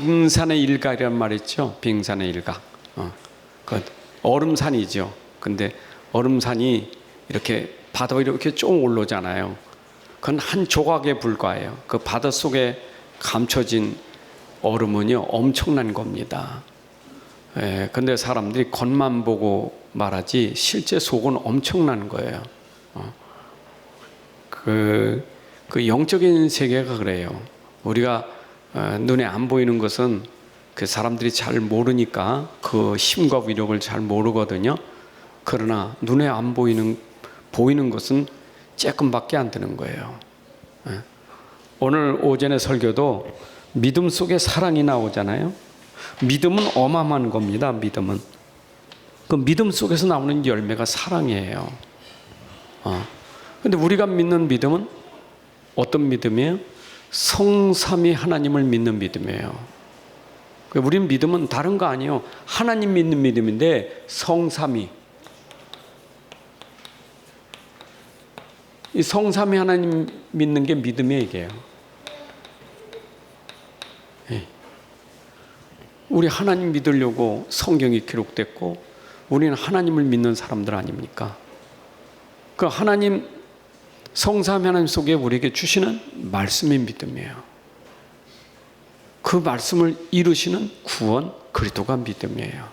빙산의 일각이란 말 있죠. 빙산의 일각. 그 얼음산이죠. 근데 얼음산이 이렇게 바다 위로 이렇게 쭉 올라오잖아요. 그건 한 조각에 불과해요. 그 바다 속에 감춰진 얼음은요, 엄청난 겁니다. 예, 근데 사람들이 겉만 보고 말하지 실제 속은 엄청난 거예요. 그 영적인 세계가 그래요. 우리가 눈에 안 보이는 것은 그 사람들이 잘 모르니까 그 힘과 위력을 잘 모르거든요. 그러나 눈에 안 보이는 것은 조금밖에 안 되는 거예요. 오늘 오전에 설교도 믿음 속에 사랑이 나오잖아요. 믿음은 어마어마한 겁니다. 믿음은 그 믿음 속에서 나오는 열매가 사랑이에요. 근데 우리가 믿는 믿음은 어떤 믿음이에요? 성삼위 하나님을 믿는 믿음이에요. 우린 믿음은 다른 거 아니에요. 하나님 믿는 믿음인데 성삼위, 이 성삼위 하나님 믿는 게 믿음의 얘기예요. 우리 하나님 믿으려고 성경이 기록됐고 우리는 하나님을 믿는 사람들 아닙니까? 그 하나님 성삼위 하나님 속에 우리에게 주시는 말씀의 믿음이에요. 그 말씀을 이루시는 구원 그리스도가 믿음이에요.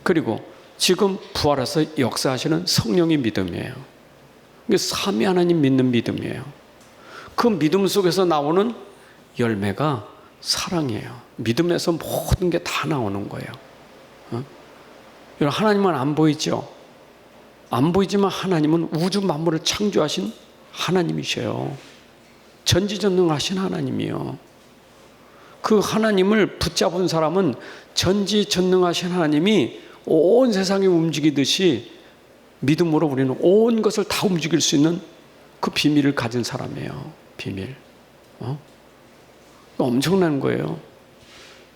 그리고 지금 부활해서 역사하시는 성령의 믿음이에요. 이게 삼위 하나님 믿는 믿음이에요. 그 믿음 속에서 나오는 열매가 사랑이에요. 믿음에서 모든 게 다 나오는 거예요. 하나님은 안 보이죠? 안 보이지만 하나님은 우주 만물을 창조하신 하나님이셔요. 전지전능하신 하나님이요. 그 하나님을 붙잡은 사람은 전지전능하신 하나님이 온 세상에 움직이듯이 믿음으로 우리는 온 것을 다 움직일 수 있는 그 비밀을 가진 사람이에요. 비밀. 엄청난 거예요.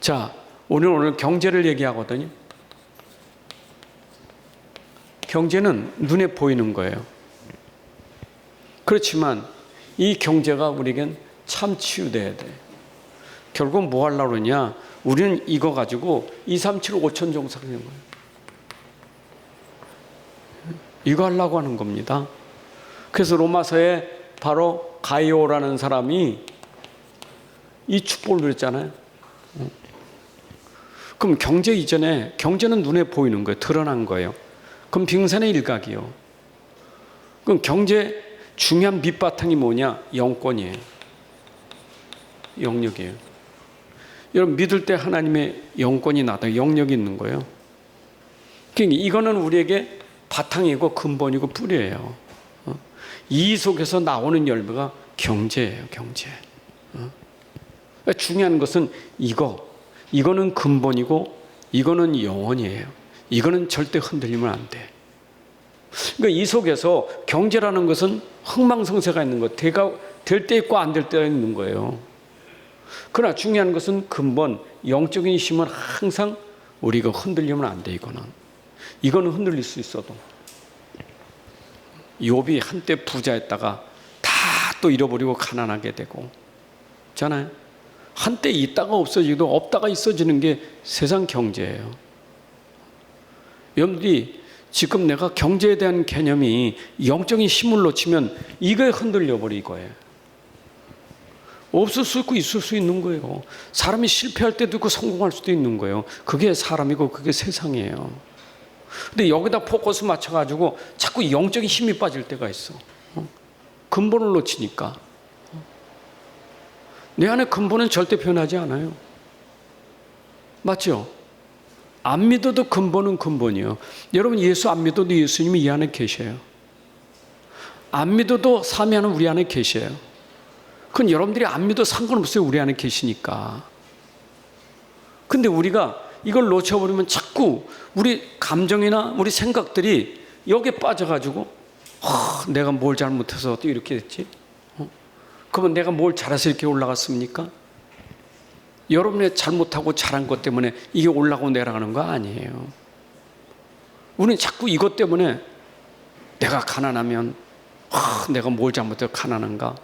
자, 오늘 경제를 얘기하거든요. 경제는 눈에 보이는 거예요. 그렇지만 이 경제가 우리에겐 참 치유돼야 돼. 결국 뭐 하려고 그러냐? 우리는 이거 가지고 2, 3, 7, 5천 종사하는 거예요. 이거 하려고 하는 겁니다. 그래서 로마서에 바로 가이오라는 사람이 이 축복을 누렸잖아요. 그럼 경제 이전에 경제는 눈에 보이는 거예요. 드러난 거예요. 그럼 빙산의 일각이요. 그럼 경제 중요한 밑바탕이 뭐냐? 영권이에요. 영역이에요. 여러분 믿을 때 하나님의 영권이 나다 영역이 있는 거예요. 그러니까 이거는 우리에게 바탕이고 근본이고 뿌리예요. 이 속에서 나오는 열매가 경제예요. 경제. 중요한 것은 이거는 근본이고 이거는 영원이에요. 이거는 절대 흔들리면 안 돼. 그러니까 이 속에서 경제라는 것은 흥망성쇠가 있는 것, 될 때 있고 안 될 때가 있는 거예요. 그러나 중요한 것은 근본, 영적인 힘은 항상 우리가 흔들리면 안 돼. 이거는 흔들릴 수 있어도. 욥이 한때 부자였다가 다 또 잃어버리고 가난하게 되고 있잖아요. 한때 있다가 없어지고 없다가 있어지는 게 세상 경제예요. 여러분들이 지금 내가 경제에 대한 개념이 영적인 힘을 놓치면 이거에 흔들려 버릴 거예요. 없을 수 있고 있을 수 있는 거예요. 사람이 실패할 때도 있고 성공할 수도 있는 거예요. 그게 사람이고 그게 세상이에요. 근데 여기다 포커스 맞춰가지고 자꾸 영적인 힘이 빠질 때가 있어. 근본을 놓치니까. 내 안에 근본은 절대 변하지 않아요. 맞죠? 안 믿어도 근본은 근본이에요. 여러분 예수 안 믿어도 예수님이 이 안에 계셔요. 안 믿어도 삼위 하나님 우리 안에 계셔요. 그건 여러분들이 안 믿어도 상관없어요. 우리 안에 계시니까. 근데 우리가 이걸 놓쳐버리면 자꾸 우리 감정이나 우리 생각들이 여기에 빠져가지고 내가 뭘 잘못해서 또 이렇게 됐지? 그러면 내가 뭘 잘해서 이렇게 올라갔습니까? 여러분의 잘못하고 잘한 것 때문에 이게 올라가고 내려가는 거 아니에요. 우리는 자꾸 이것 때문에 내가 가난하면 내가 뭘 잘못해서 가난한가?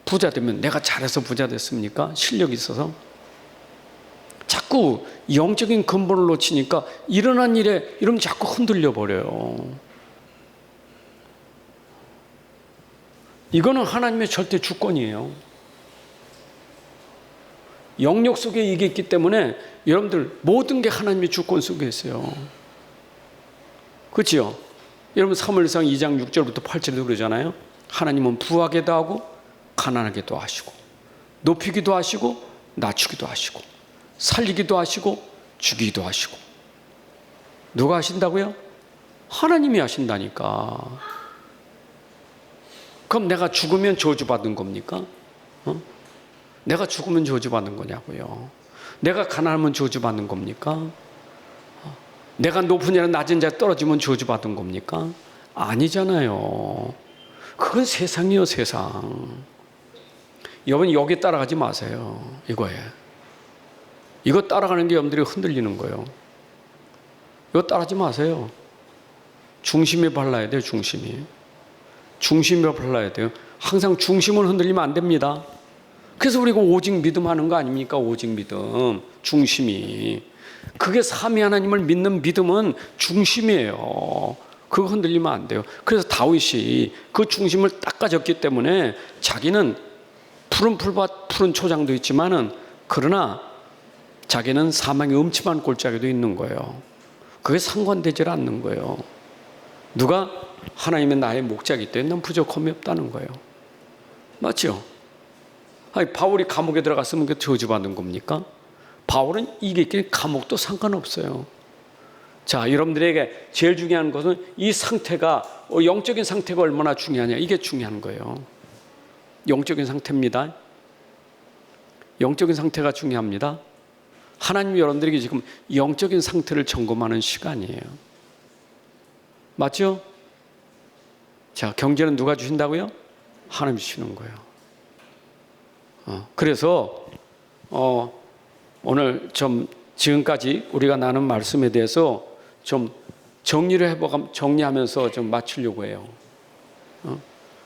부자 되면 내가 잘해서 부자 됐습니까? 실력이 있어서? 자꾸 영적인 근본을 놓치니까 일어난 일에 이러면 자꾸 흔들려 버려요. 이거는 하나님의 절대 주권이에요. 영역 속에 이게 있기 때문에 여러분들 모든 게 하나님의 주권 속에 있어요. 그렇죠? 여러분 사무엘상 2장 6절부터 8절에도 그러잖아요. 하나님은 부하게도 하고 가난하게도 하시고 높이기도 하시고 낮추기도 하시고 살리기도 하시고 죽이기도 하시고. 누가 하신다고요? 하나님이 하신다니까. 그럼 내가 죽으면 저주받은 겁니까? 내가 죽으면 저주받는 거냐고요. 내가 가난하면 저주받는 겁니까? 내가 높은 자나 낮은 자 떨어지면 저주받은 겁니까? 아니잖아요. 그건 세상이요, 세상. 여러분 여기 따라가지 마세요. 이거에. 이거 따라가는 게 여러분들이 흔들리는 거예요. 이거 따라하지 마세요. 중심에 발라야 돼요, 중심이. 중심에 발라야 돼요. 항상 중심을 흔들리면 안 됩니다. 그래서 우리가 오직 믿음 하는 거 아닙니까? 오직 믿음. 중심이. 그게 삼위 하나님을 믿는 믿음은 중심이에요. 그거 흔들리면 안 돼요. 그래서 다윗이 그 중심을 딱 가졌기 때문에 자기는 푸른 풀밭, 푸른 초장도 있지만은 그러나 자기는 사망의 음침한 골짜기도 있는 거예요. 그게 상관되질 않는 거예요. 누가? 하나님의 나의 목자이기 때문에 난 부족함이 없다는 거예요. 맞죠? 아니, 바울이 감옥에 들어갔으면 그 저주받는 겁니까? 바울은 이게 있기에 감옥도 상관없어요. 자, 여러분들에게 제일 중요한 것은 이 상태가, 영적인 상태가 얼마나 중요하냐, 이게 중요한 거예요. 영적인 상태입니다. 영적인 상태가 중요합니다. 하나님이 여러분들에게 지금 영적인 상태를 점검하는 시간이에요. 맞죠? 자, 경제는 누가 주신다고요? 하나님이 주시는 거예요. 그래서 오늘 좀 지금까지 우리가 나눈 말씀에 대해서 좀 정리하면서 좀 마치려고 해요.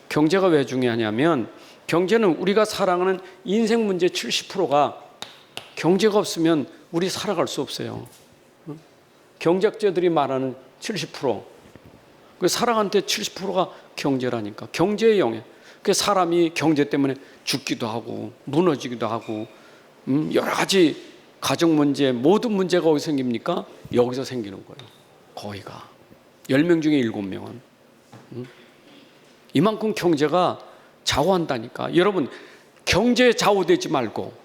경제가 왜 중요하냐면 경제는 우리가 살아가는 인생 문제 70%가 경제가 없으면 우리 살아갈 수 없어요. 경제학자들이 말하는 70%. 그 살아가는 데 70%가 경제라니까. 경제의 영역. 그 사람이 경제 때문에 죽기도 하고 무너지기도 하고 여러 가지 가정 문제, 모든 문제가 어디서 생깁니까? 여기서 생기는 거예요. 거의가 10명 중에 7명은. 이만큼 경제가 좌우한다니까. 여러분 경제에 좌우되지 말고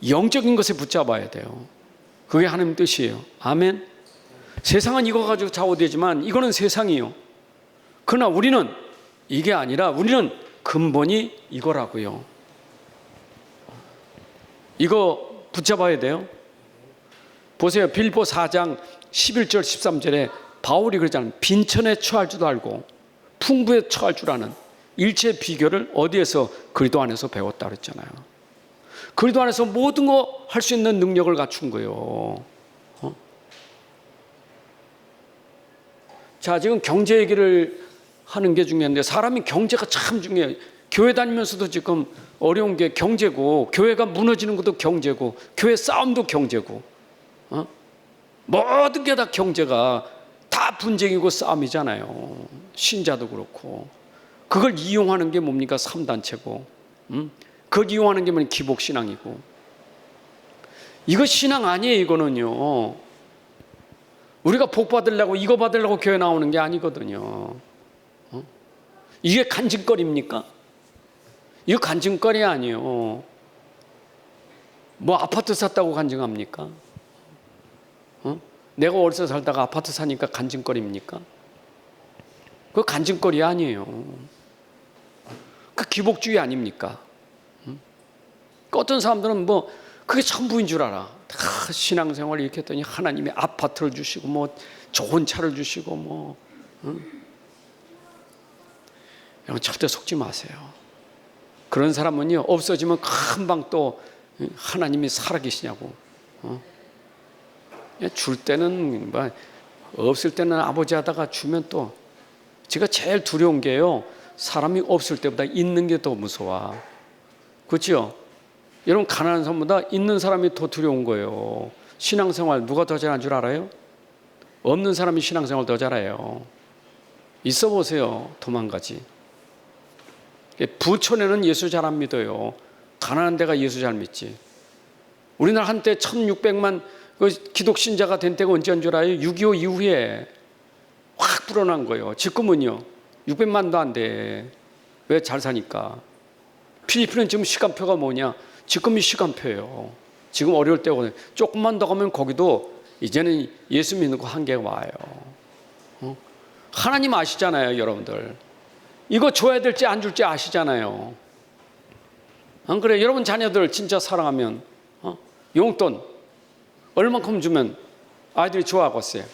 영적인 것에 붙잡아야 돼요. 그게 하나님 뜻이에요. 아멘. 세상은 이거 가지고 좌우되지만 이거는 세상이요. 그러나 우리는 이게 아니라 우리는 근본이 이거라고요. 이거 붙잡아야 돼요. 보세요. 빌립보 4장 11절 13절에 바울이 그러잖아요. 빈천에 처할 줄도 알고 풍부에 처할 줄 아는 일체의 비결을 어디에서? 그리스도 안에서 배웠다 그랬잖아요. 그리스도 안에서 모든 거 할 수 있는 능력을 갖춘 거예요. 자, 지금 경제 얘기를 하는 게 중요한데 사람이 경제가 참 중요해요. 교회 다니면서도 지금 어려운 게 경제고, 교회가 무너지는 것도 경제고, 교회 싸움도 경제고, 모든 게 다 경제가 다 분쟁이고 싸움이잖아요. 신자도 그렇고. 그걸 이용하는 게 뭡니까? 3단체고, 그걸 이용하는 게 뭐냐? 기복신앙이고. 이거 신앙 아니에요. 이거는요. 우리가 복 받으려고 이거 받으려고 교회 나오는 게 아니거든요. 이게 간증거리입니까? 이거 간증거리 아니에요. 뭐 아파트 샀다고 간증합니까? 내가 어디서 살다가 아파트 사니까 간증거리입니까? 그거 간증거리 아니에요. 그 기복주의 아닙니까? 어떤 사람들은 뭐 그게 전부인 줄 알아. 다 신앙생활 이렇게 했더니 하나님이 아파트를 주시고 뭐 좋은 차를 주시고 뭐. 여러분 절대 속지 마세요. 그런 사람은요 없어지면 금방 또 하나님이 살아계시냐고. 줄 때는 뭐 없을 때는 아버지 하다가 주면 또 제가 제일 두려운 게요 사람이 없을 때보다 있는 게 더 무서워. 그렇죠? 여러분, 가난한 사람보다 있는 사람이 더 두려운 거예요. 신앙생활 누가 더 잘한 줄 알아요? 없는 사람이 신앙생활 더 잘해요. 있어 보세요. 도망가지. 부촌에는 예수 잘 안 믿어요. 가난한 데가 예수 잘 믿지. 우리나라 한때 1600만 기독신자가 된 때가 언제인 줄 알아요? 6.25 이후에 확 불어난 거예요. 지금은요 600만도 안 돼. 왜? 잘 사니까. 필리핀은 지금 시간표가 뭐냐? 지금이 시간표예요. 지금 어려울 때거든요. 조금만 더 가면 거기도 이제는 예수 믿는 거 한계가 와요. 하나님 아시잖아요, 여러분들. 이거 줘야 될지 안 줄지 아시잖아요. 안 그래? 여러분 자녀들 진짜 사랑하면 용돈 얼만큼 주면 아이들이 좋아하겠어요?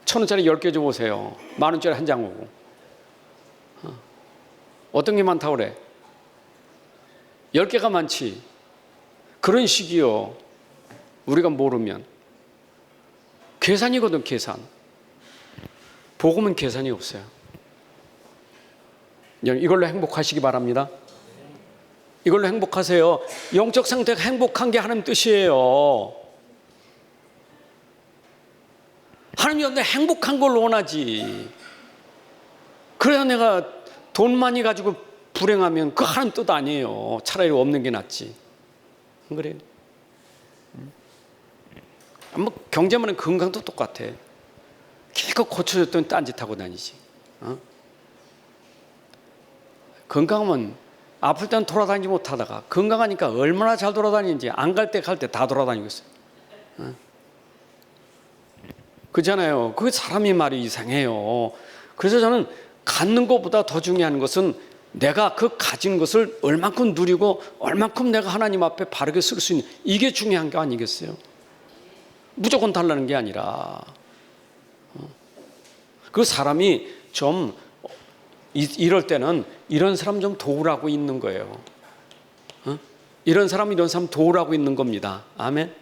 1,000원짜리 10개 줘보세요. 10,000원짜리 한 장 오고. 어떤 게 많다고 그래? 10개가 많지. 그런 식이요. 우리가 모르면. 계산이거든, 계산. 복음은 계산이 없어요. 이걸로 행복하시기 바랍니다. 이걸로 행복하세요. 영적 상태가 행복한 게 하나님 뜻이에요. 하나님이 내 행복한 걸 원하지. 그래야 내가 돈 많이 가지고 불행하면 그 하나님 뜻 아니에요. 차라리 없는 게 낫지. 안 그래요? 뭐 경제만은 건강도 똑같아. 기껏 고쳐줬더니 딴짓하고 다니지. 건강하면 아플 때는 돌아다니지 못하다가 건강하니까 얼마나 잘 돌아다니는지 안 갈 때 갈 때 다 돌아다니고 있어요. 그잖아요. 그 사람이 말이 이상해요. 그래서 저는 갖는 것보다 더 중요한 것은 내가 그 가진 것을 얼만큼 누리고 얼만큼 내가 하나님 앞에 바르게 쓸 수 있는, 이게 중요한 게 아니겠어요? 무조건 달라는 게 아니라. 그 사람이 좀 이럴 때는 이런 사람 좀 도우라고 있는 거예요. 이런 사람 도우라고 있는 겁니다. 아멘.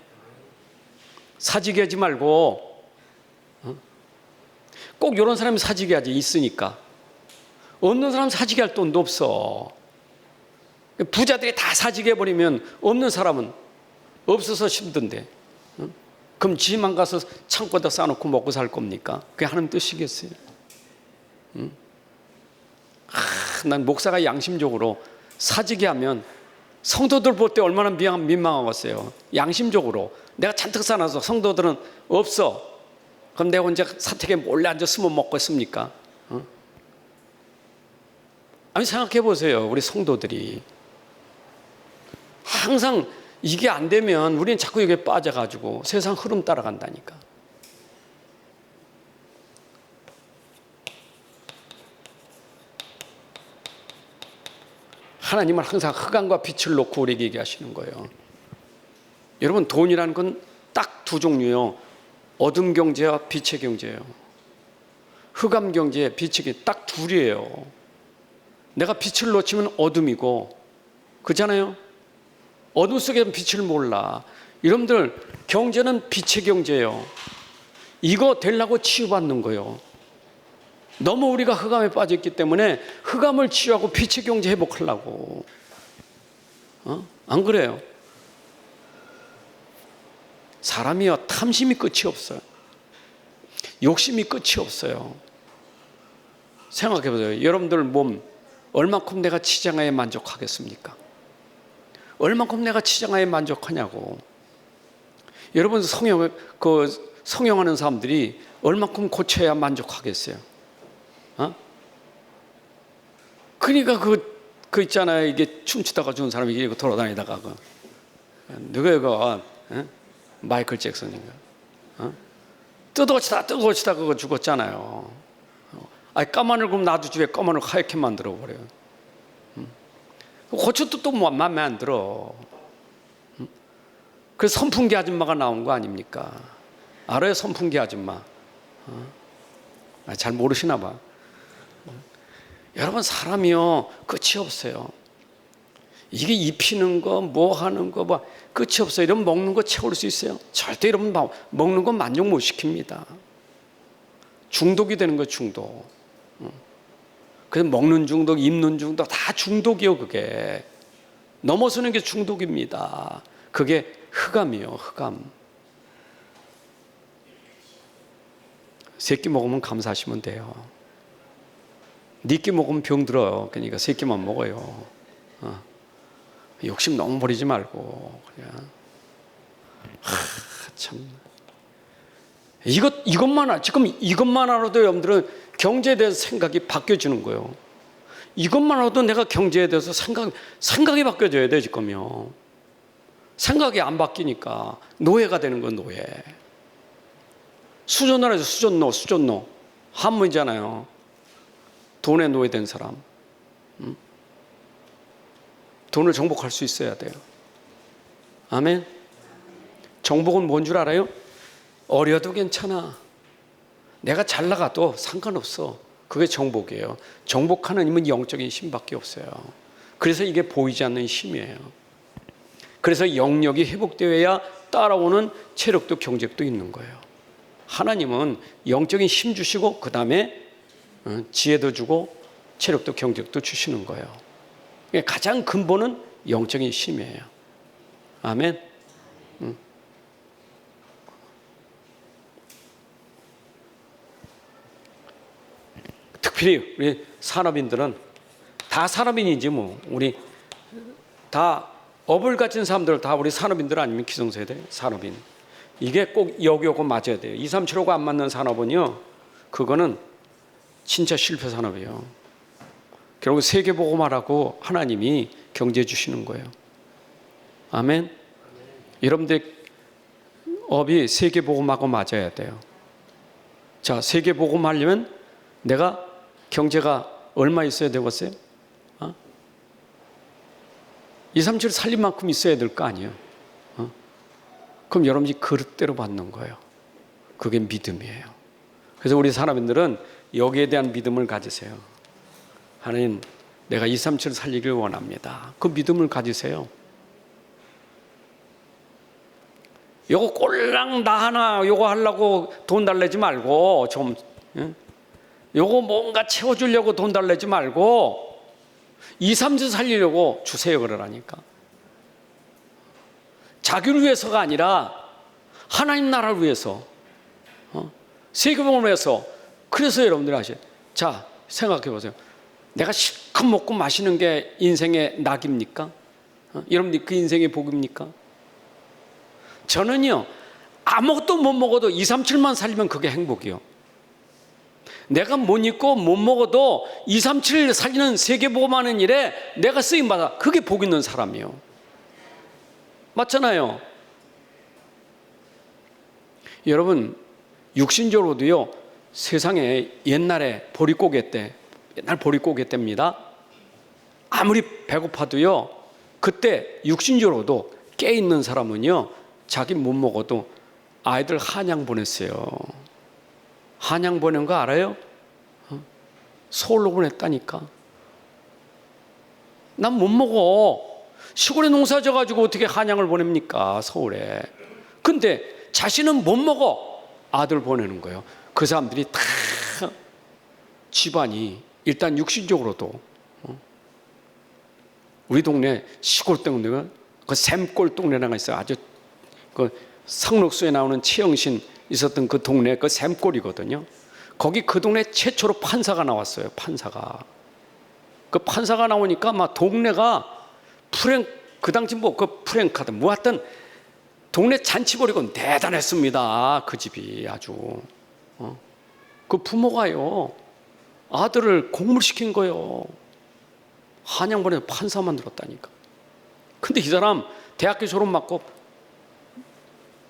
사지게 하지 말고 꼭 이런 사람이 사지게 하지. 있으니까. 없는 사람 사지게 할 돈도 없어. 부자들이 다 사지게 해버리면 없는 사람은 없어서 힘든데, 그럼 지만 가서 창고에다 쌓아놓고 먹고 살 겁니까? 그게 하나님 뜻이겠어요? 난 목사가 양심적으로 사지게 하면 성도들 볼 때 얼마나 민망하겠어요. 양심적으로 내가 잔뜩 쌓아놔서 성도들은 없어. 그럼 내가 혼자 사택에 몰래 앉아 숨어 먹겠습니까? 아니, 생각해 보세요. 우리 성도들이 항상 이게 안 되면 우리는 자꾸 여기에 빠져가지고 세상 흐름 따라간다니까. 하나님은 항상 흑암과 빛을 놓고 우리에게 얘기하시는 거예요. 여러분, 돈이라는 건 딱 두 종류요. 어둠 경제와 빛의 경제예요. 흑암 경제, 빛의 경제 딱 둘이에요. 내가 빛을 놓치면 어둠이고, 그렇잖아요? 어둠 속에는 빛을 몰라. 여러분들, 경제는 빛의 경제예요. 이거 되려고 치유받는 거예요. 너무 우리가 흑암에 빠졌기 때문에 흑암을 치유하고 빛의 경제 회복하려고. 안 그래요? 사람이요, 탐심이 끝이 없어요. 욕심이 끝이 없어요. 생각해 보세요. 여러분들 몸 얼마큼 내가 치장하에 만족하겠습니까? 얼마큼 내가 치장하에 만족하냐고. 여러분 성형하는 사람들이 얼마큼 고쳐야 만족하겠어요? 그러니까 그 있잖아요. 이게 춤추다가 죽은 사람이 이렇게 돌아다니다가 누가 마이클 잭슨인가? 뜯어고치다 그거 죽었잖아요. 아니, 까만 얼굴 놔두지 왜 까만 얼굴 하얗게 만들어 버려요? 고쳐도 또 맘에 안 들어. 그래서 선풍기 아줌마가 나온 거 아닙니까? 알아요, 선풍기 아줌마? 잘 모르시나 봐. 여러분, 사람이요 끝이 없어요. 이게 입히는 거, 뭐 하는 거, 뭐 끝이 없어요. 이러면 먹는 거 채울 수 있어요? 절대 여러분 먹는 건 만족 못 시킵니다. 중독이 되는 거예요, 중독. 그래서 먹는 중독, 입는 중독 다 중독이요. 그게 넘어서는 게 중독입니다. 그게 흑암이요. 흑암. 세 끼 먹으면 감사하시면 돼요. 네 끼 먹으면 병 들어요. 그러니까 세 끼만 먹어요. 욕심 너무 버리지 말고 그냥. 참. 지금 이것만 알아도 여러분들은 경제에 대해서 생각이 바뀌어지는 거예요. 이것만 알아도 내가 경제에 대해서 생각이 바뀌어져야 돼, 지금요. 생각이 안 바뀌니까 노예가 되는 건 노예. 수전노라서 수전노. 한문이잖아요. 돈에 노예된 사람. 돈을 정복할 수 있어야 돼요. 아멘. 정복은 뭔 줄 알아요? 어려도 괜찮아. 내가 잘 나가도 상관없어. 그게 정복이에요. 정복하는 힘은 영적인 힘밖에 없어요. 그래서 이게 보이지 않는 힘이에요. 그래서 영역이 회복되어야 따라오는 체력도 경제도 있는 거예요. 하나님은 영적인 힘 주시고 그 다음에 지혜도 주고 체력도 경제도 주시는 거예요. 가장 근본은 영적인 힘이에요. 아멘. 특별히 우리 산업인들은 다 산업인이지 뭐. 우리 다 업을 가진 사람들 다 우리 산업인들 아니면 기성세대 산업인. 이게 꼭 요거 맞아야 돼요. 2, 3, 7호가 안 맞는 산업은요, 그거는 진짜 실패 산업이에요. 결국 세계복음화라고 하나님이 경제 주시는 거예요. 아멘. 여러분들 업이 세계복음하고 맞아야 돼요. 자, 세계복음하려면 내가 경제가 얼마 있어야 되겠어요? 2, 3, 7 살릴 만큼 있어야 될 거 아니에요. 그럼 여러분이 그릇대로 받는 거예요. 그게 믿음이에요. 그래서 우리 사람들은 여기에 대한 믿음을 가지세요. 하나님, 내가 2, 3, 7 살리길 원합니다. 그 믿음을 가지세요. 요거 꼴랑 나 하나 요거 하려고 돈 달래지 말고 좀 요거 뭔가 채워주려고 돈 달래지 말고 2, 3, 7 살리려고 주세요 그러라니까. 자기를 위해서가 아니라 하나님 나라를 위해서, 세계복음을 위해서. 그래서 여러분들이 하셔요. 자, 생각해 보세요. 내가 실컷 먹고 마시는 게 인생의 낙입니까? 여러분들 그 인생의 복입니까? 저는요, 아무것도 못 먹어도 2, 3, 7만 살리면 그게 행복이요. 내가 못 입고 못 먹어도 2, 3, 7 살리는 세계복음하는 일에 내가 쓰임받아. 그게 복 있는 사람이요. 맞잖아요. 여러분, 육신적으로도요, 세상에 옛날에 보릿고개 때, 옛날 보릿고개 때입니다. 아무리 배고파도요, 그때 육신적으로도 깨있는 사람은요, 자기 못 먹어도 아이들 한양 보냈어요. 한양 보낸 거 알아요? 서울로 보냈다니까. 난 못 먹어. 시골에 농사 져가지고 어떻게 한양을 보냅니까? 서울에. 근데 자신은 못 먹어. 아들 보내는 거예요. 그 사람들이 다 집안이 일단 육신적으로도, 우리 동네 시골 동네가 그 샘골 동네라가 있어요. 아주 그 상록수에 나오는 최영신 있었던 그 동네 그 샘골이거든요. 거기 그 동네 최초로 판사가 나왔어요. 판사가. 그 판사가 나오니까 막 동네가 그 당시 뭐 그 프랭카드 뭐 하여튼 동네 잔치 벌이고 대단했습니다. 그 집이 아주. 그 부모가요, 아들을 공부시킨 거예요. 한양 보내서 판사 만들었다니까. 근데 이 사람 대학교 졸업 맞고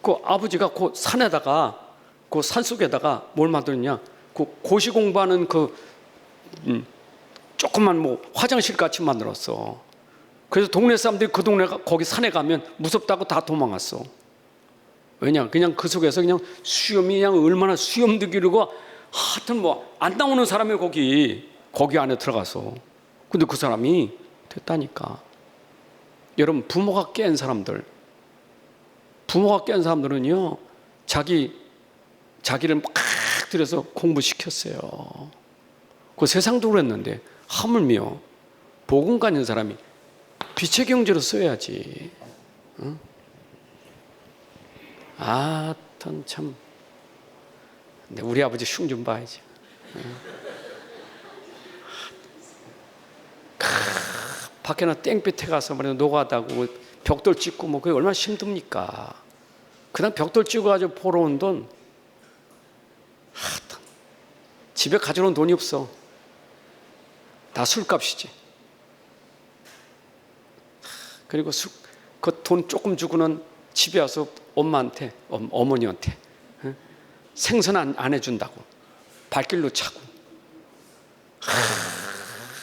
그 아버지가 그 산에다가 그 산속에다가 뭘 만들었냐, 그 고시 공부하는 그 조그만 뭐 화장실 같이 만들었어. 그래서 동네 사람들이 그 동네가 거기 산에 가면 무섭다고 다 도망갔어. 왜냐, 그냥 그 속에서 그냥 수염이 그냥 얼마나 수염도 기르고 하여튼 뭐 안 나오는 사람이 거기 안에 들어가서. 근데 그 사람이 됐다니까. 여러분, 부모가 깬 사람들은요, 자기를 막 들여서 공부시켰어요. 그 세상도 그랬는데 하물며 복음 가진 사람이 빛의 경제로 써야지. 응? 하여튼 참. 근데 우리 아버지 흉 좀 봐야지. 응? 밖에는 땡볕에 가서 말이야 노가다고 벽돌 찍고 뭐 그게 얼마나 힘듭니까? 그다음 벽돌 찍어가지고 보러 온 돈, 하여튼 집에 가져온 돈이 없어. 다 술값이지. 그리고 그 돈 조금 주고는 집에 와서 엄마한테, 어머니한테 생선 안 해준다고 발길로 차고.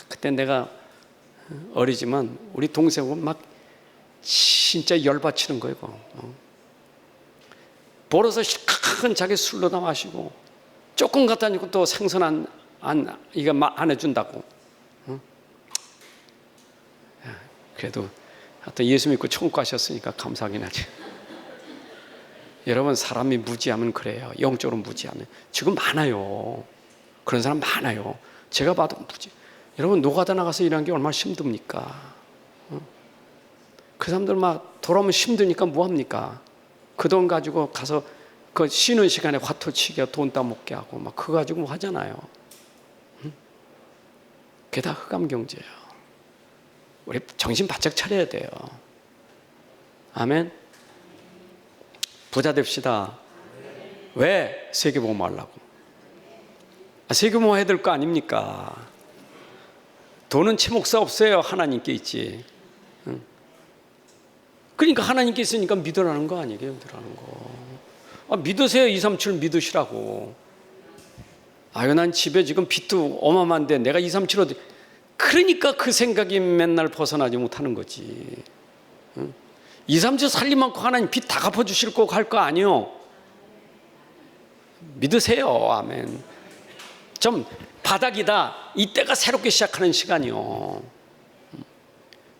그때 내가 어리지만 우리 동생은 막 진짜 열받치는 거예요. 벌어서 실컷 자기 술로 다 마시고 조금 갖다 주고 또 생선 안 해준다고. 그래도 하여튼 예수 믿고 천국 가셨으니까 감사하긴 하지. 여러분, 사람이 무지하면 그래요. 영적으로 무지하면. 지금 많아요. 그런 사람 많아요. 제가 봐도 무지. 여러분, 노가다 나가서 일하는 게 얼마나 힘듭니까? 그 사람들 막 돌아오면 힘드니까 뭐합니까? 그 돈 가지고 가서 그 쉬는 시간에 화토치기 돈 따먹게 하고 막 그거 가지고 뭐 하잖아요. 그게 다 흑암 경제예요. 우리 정신 바짝 차려야 돼요. 아멘. 부자 됩시다. 왜? 세계복음 하려고. 세계복음 해야 될 거 아닙니까? 돈은 채목사 없어요. 하나님께 있지. 그러니까 하나님께 있으니까 믿으라는 거 아니에요? 믿으라는 거. 믿으세요. 237 믿으시라고. 난 집에 지금 빚도 어마어마한데 내가 237 어디. 그러니까 그 생각이 맨날 벗어나지 못하는 거지. 237 살림 많고 하나님 빚 다 갚아주실 거고 할 거 아니요. 믿으세요. 아멘. 좀 바닥이다. 이때가 새롭게 시작하는 시간이요.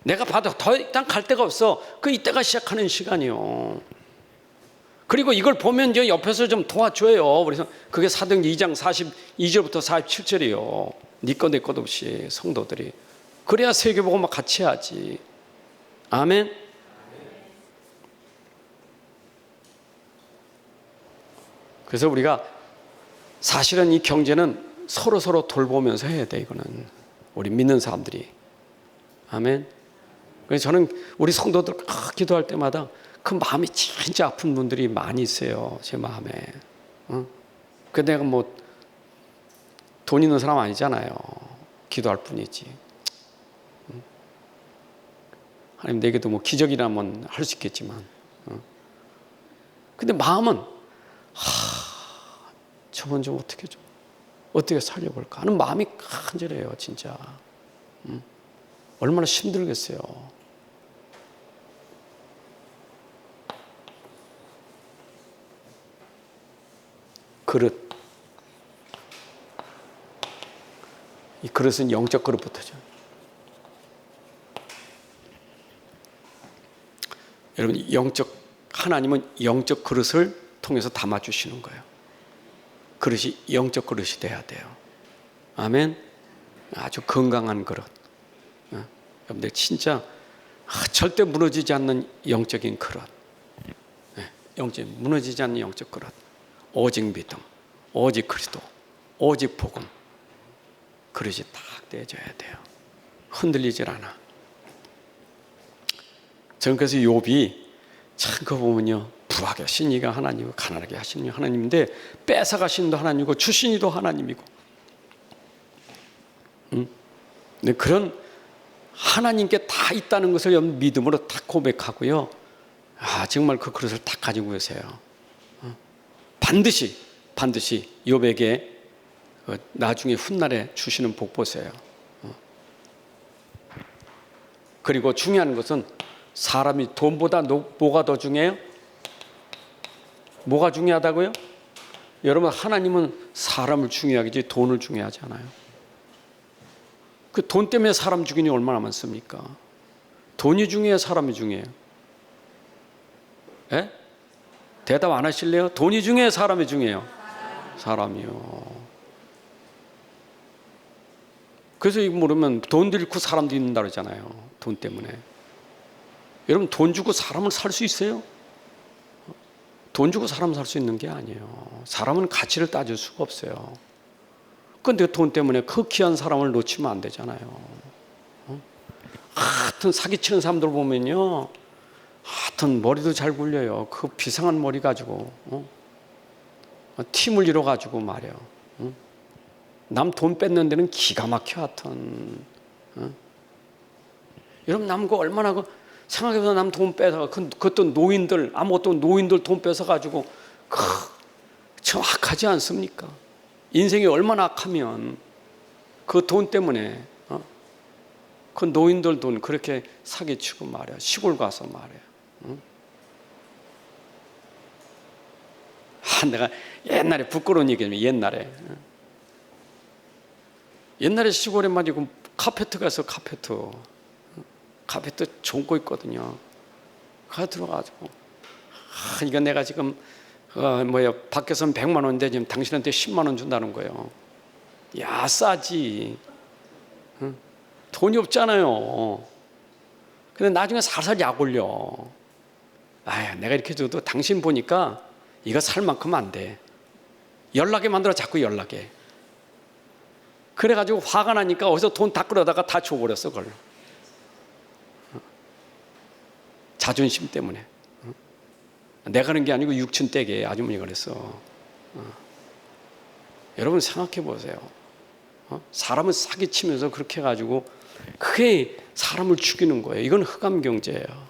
내가 바닥 더 이상 갈 데가 없어. 이때가 시작하는 시간이요. 그리고 이걸 보면 이제 옆에서 좀 도와줘요. 그래서 그게 사도행전 2장 42절부터 47절이에요. 네 것 내 것 없이 성도들이. 그래야 세계복음 막 같이 해야지. 아멘. 그래서 우리가 사실은 이 경제는 서로 돌보면서 해야 돼. 이거는 우리 믿는 사람들이. 아멘. 그래서 저는 우리 성도들 기도할 때마다 그 마음이 진짜 아픈 분들이 많이 있어요. 제 마음에. 그 내가 뭐 돈 있는 사람 아니잖아요. 기도할 뿐이지. 하나님 내게도 뭐 기적이라면 할 수 있겠지만. 근데 마음은 저번 좀 어떻게 살려볼까 하는 마음이 간절해요. 진짜. 얼마나 힘들겠어요. 그릇. 이 그릇은 영적 그릇부터죠. 여러분, 하나님은 영적 그릇을 통해서 담아주시는 거예요. 그릇이 영적 그릇이 돼야 돼요. 아멘. 아주 건강한 그릇. 여러분들 진짜 절대 무너지지 않는 영적인 그릇. 무너지지 않는 영적 그릇. 오직 믿음, 오직 그리스도, 오직 복음. 그릇이 딱 떼져야 돼요. 흔들리질 않아. 저는 그래서 욥이 참 그거 보면요, 부하게 하신 이가 하나님이고 가난하게 하신 이가 하나님인데 뺏어가신 이도 하나님이고 주신 이도 하나님이고. 근데 그런 하나님께 다 있다는 것을 믿음으로 딱 고백하고요. 정말 그 그릇을 딱 가지고 계세요. 반드시 욥에게 나중에 훗날에 주시는 복 보세요. 그리고 중요한 것은 사람이 돈보다 뭐가 더 중요해요? 뭐가 중요하다고요? 여러분, 하나님은 사람을 중요하겠지 돈을 중요하지 않아요. 그 돈 때문에 사람 죽이는 게 얼마나 많습니까? 돈이 중요해요? 사람이 중요해요? 예? 대답 안 하실래요? 돈이 중요해요? 사람이 중요해요? 사람이요. 그래서 이거 모르면 돈도 잃고 사람도 잃는다 그러잖아요. 돈 때문에. 여러분 돈 주고 사람을 살 수 있어요? 돈 주고 사람 살 수 있는 게 아니에요. 사람은 가치를 따질 수가 없어요. 그런데 돈 때문에 그 귀한 사람을 놓치면 안 되잖아요. 하여튼 사기치는 사람들 보면요, 하여튼 머리도 잘 굴려요. 그 비상한 머리 가지고 팀을 이뤄가지고 말이에요. 남 돈 뺏는 데는 기가 막혀. 하여튼 여러분 남 그 얼마나 그 생각해보면 남 돈 뺏어, 그것도 노인들, 아무것도 노인들 돈 뺏어 가지고 참 악하지 않습니까? 인생이 얼마나 악하면 그 돈 때문에 그 노인들 돈 그렇게 사기치고 말이야. 시골 가서 말이야. 내가 옛날에 부끄러운 얘기냐면 옛날에 시골에 말이고 카페트 가서 카페트 좋은 거 있거든요. 가 들어가지고 이거 내가 지금 밖에서는 100만 원인데 지금 당신한테 10만 원 준다는 거예요. 야, 싸지. 돈이 없잖아요. 근데 나중에 살살 약 올려. 내가 이렇게 줘도 당신 보니까 이거 살 만큼 안 돼. 연락에 만들어, 자꾸 연락에. 그래가지고 화가 나니까 어디서 돈 다 끌어다가 다 줘버렸어, 그걸. 자존심 때문에. 내가 그런 게 아니고 육춘 댁에 아주머니가 그랬어. 여러분 생각해 보세요. 사람을 사기치면서 그렇게 해가지고 그게 사람을 죽이는 거예요. 이건 흑암 경제예요.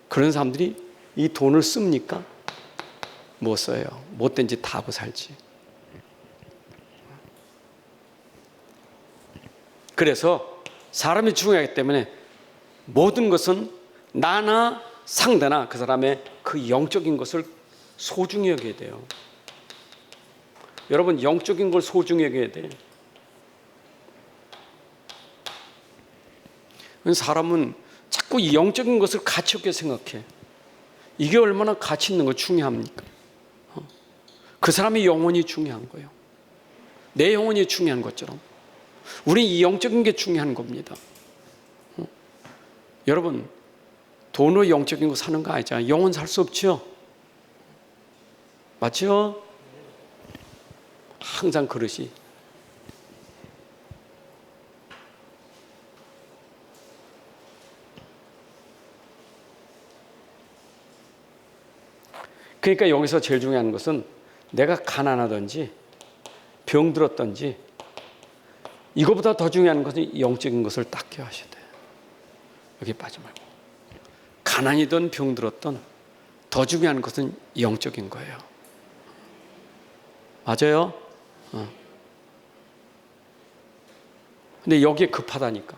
그런 사람들이 이 돈을 씁니까? 못 써요. 못된 짓 다 하고 살지. 그래서 사람이 중요하기 때문에 모든 것은 나나 상대나 그 사람의 그 영적인 것을 소중히 여겨야 돼요. 여러분 영적인 걸 소중히 여겨야 돼요. 사람은 자꾸 이 영적인 것을 가치 없게 생각해. 이게 얼마나 가치 있는 거 중요합니까? 그 사람의 영혼이 중요한 거예요. 내 영혼이 중요한 것처럼 우리 이 영적인 게 중요한 겁니다. 여러분 돈으로 영적인 거 사는 거 아니잖아요. 영혼 살 수 없죠? 맞죠? 항상 그러시. 그러니까 여기서 제일 중요한 것은 내가 가난하든지 병들었든지 이거보다 더 중요한 것은 영적인 것을 딱 기억하셔야 돼요. 여기 빠지 말고. 가난이든 병들었든 더 중요한 것은 영적인 거예요. 맞아요? 근데 여기에 급하다니까.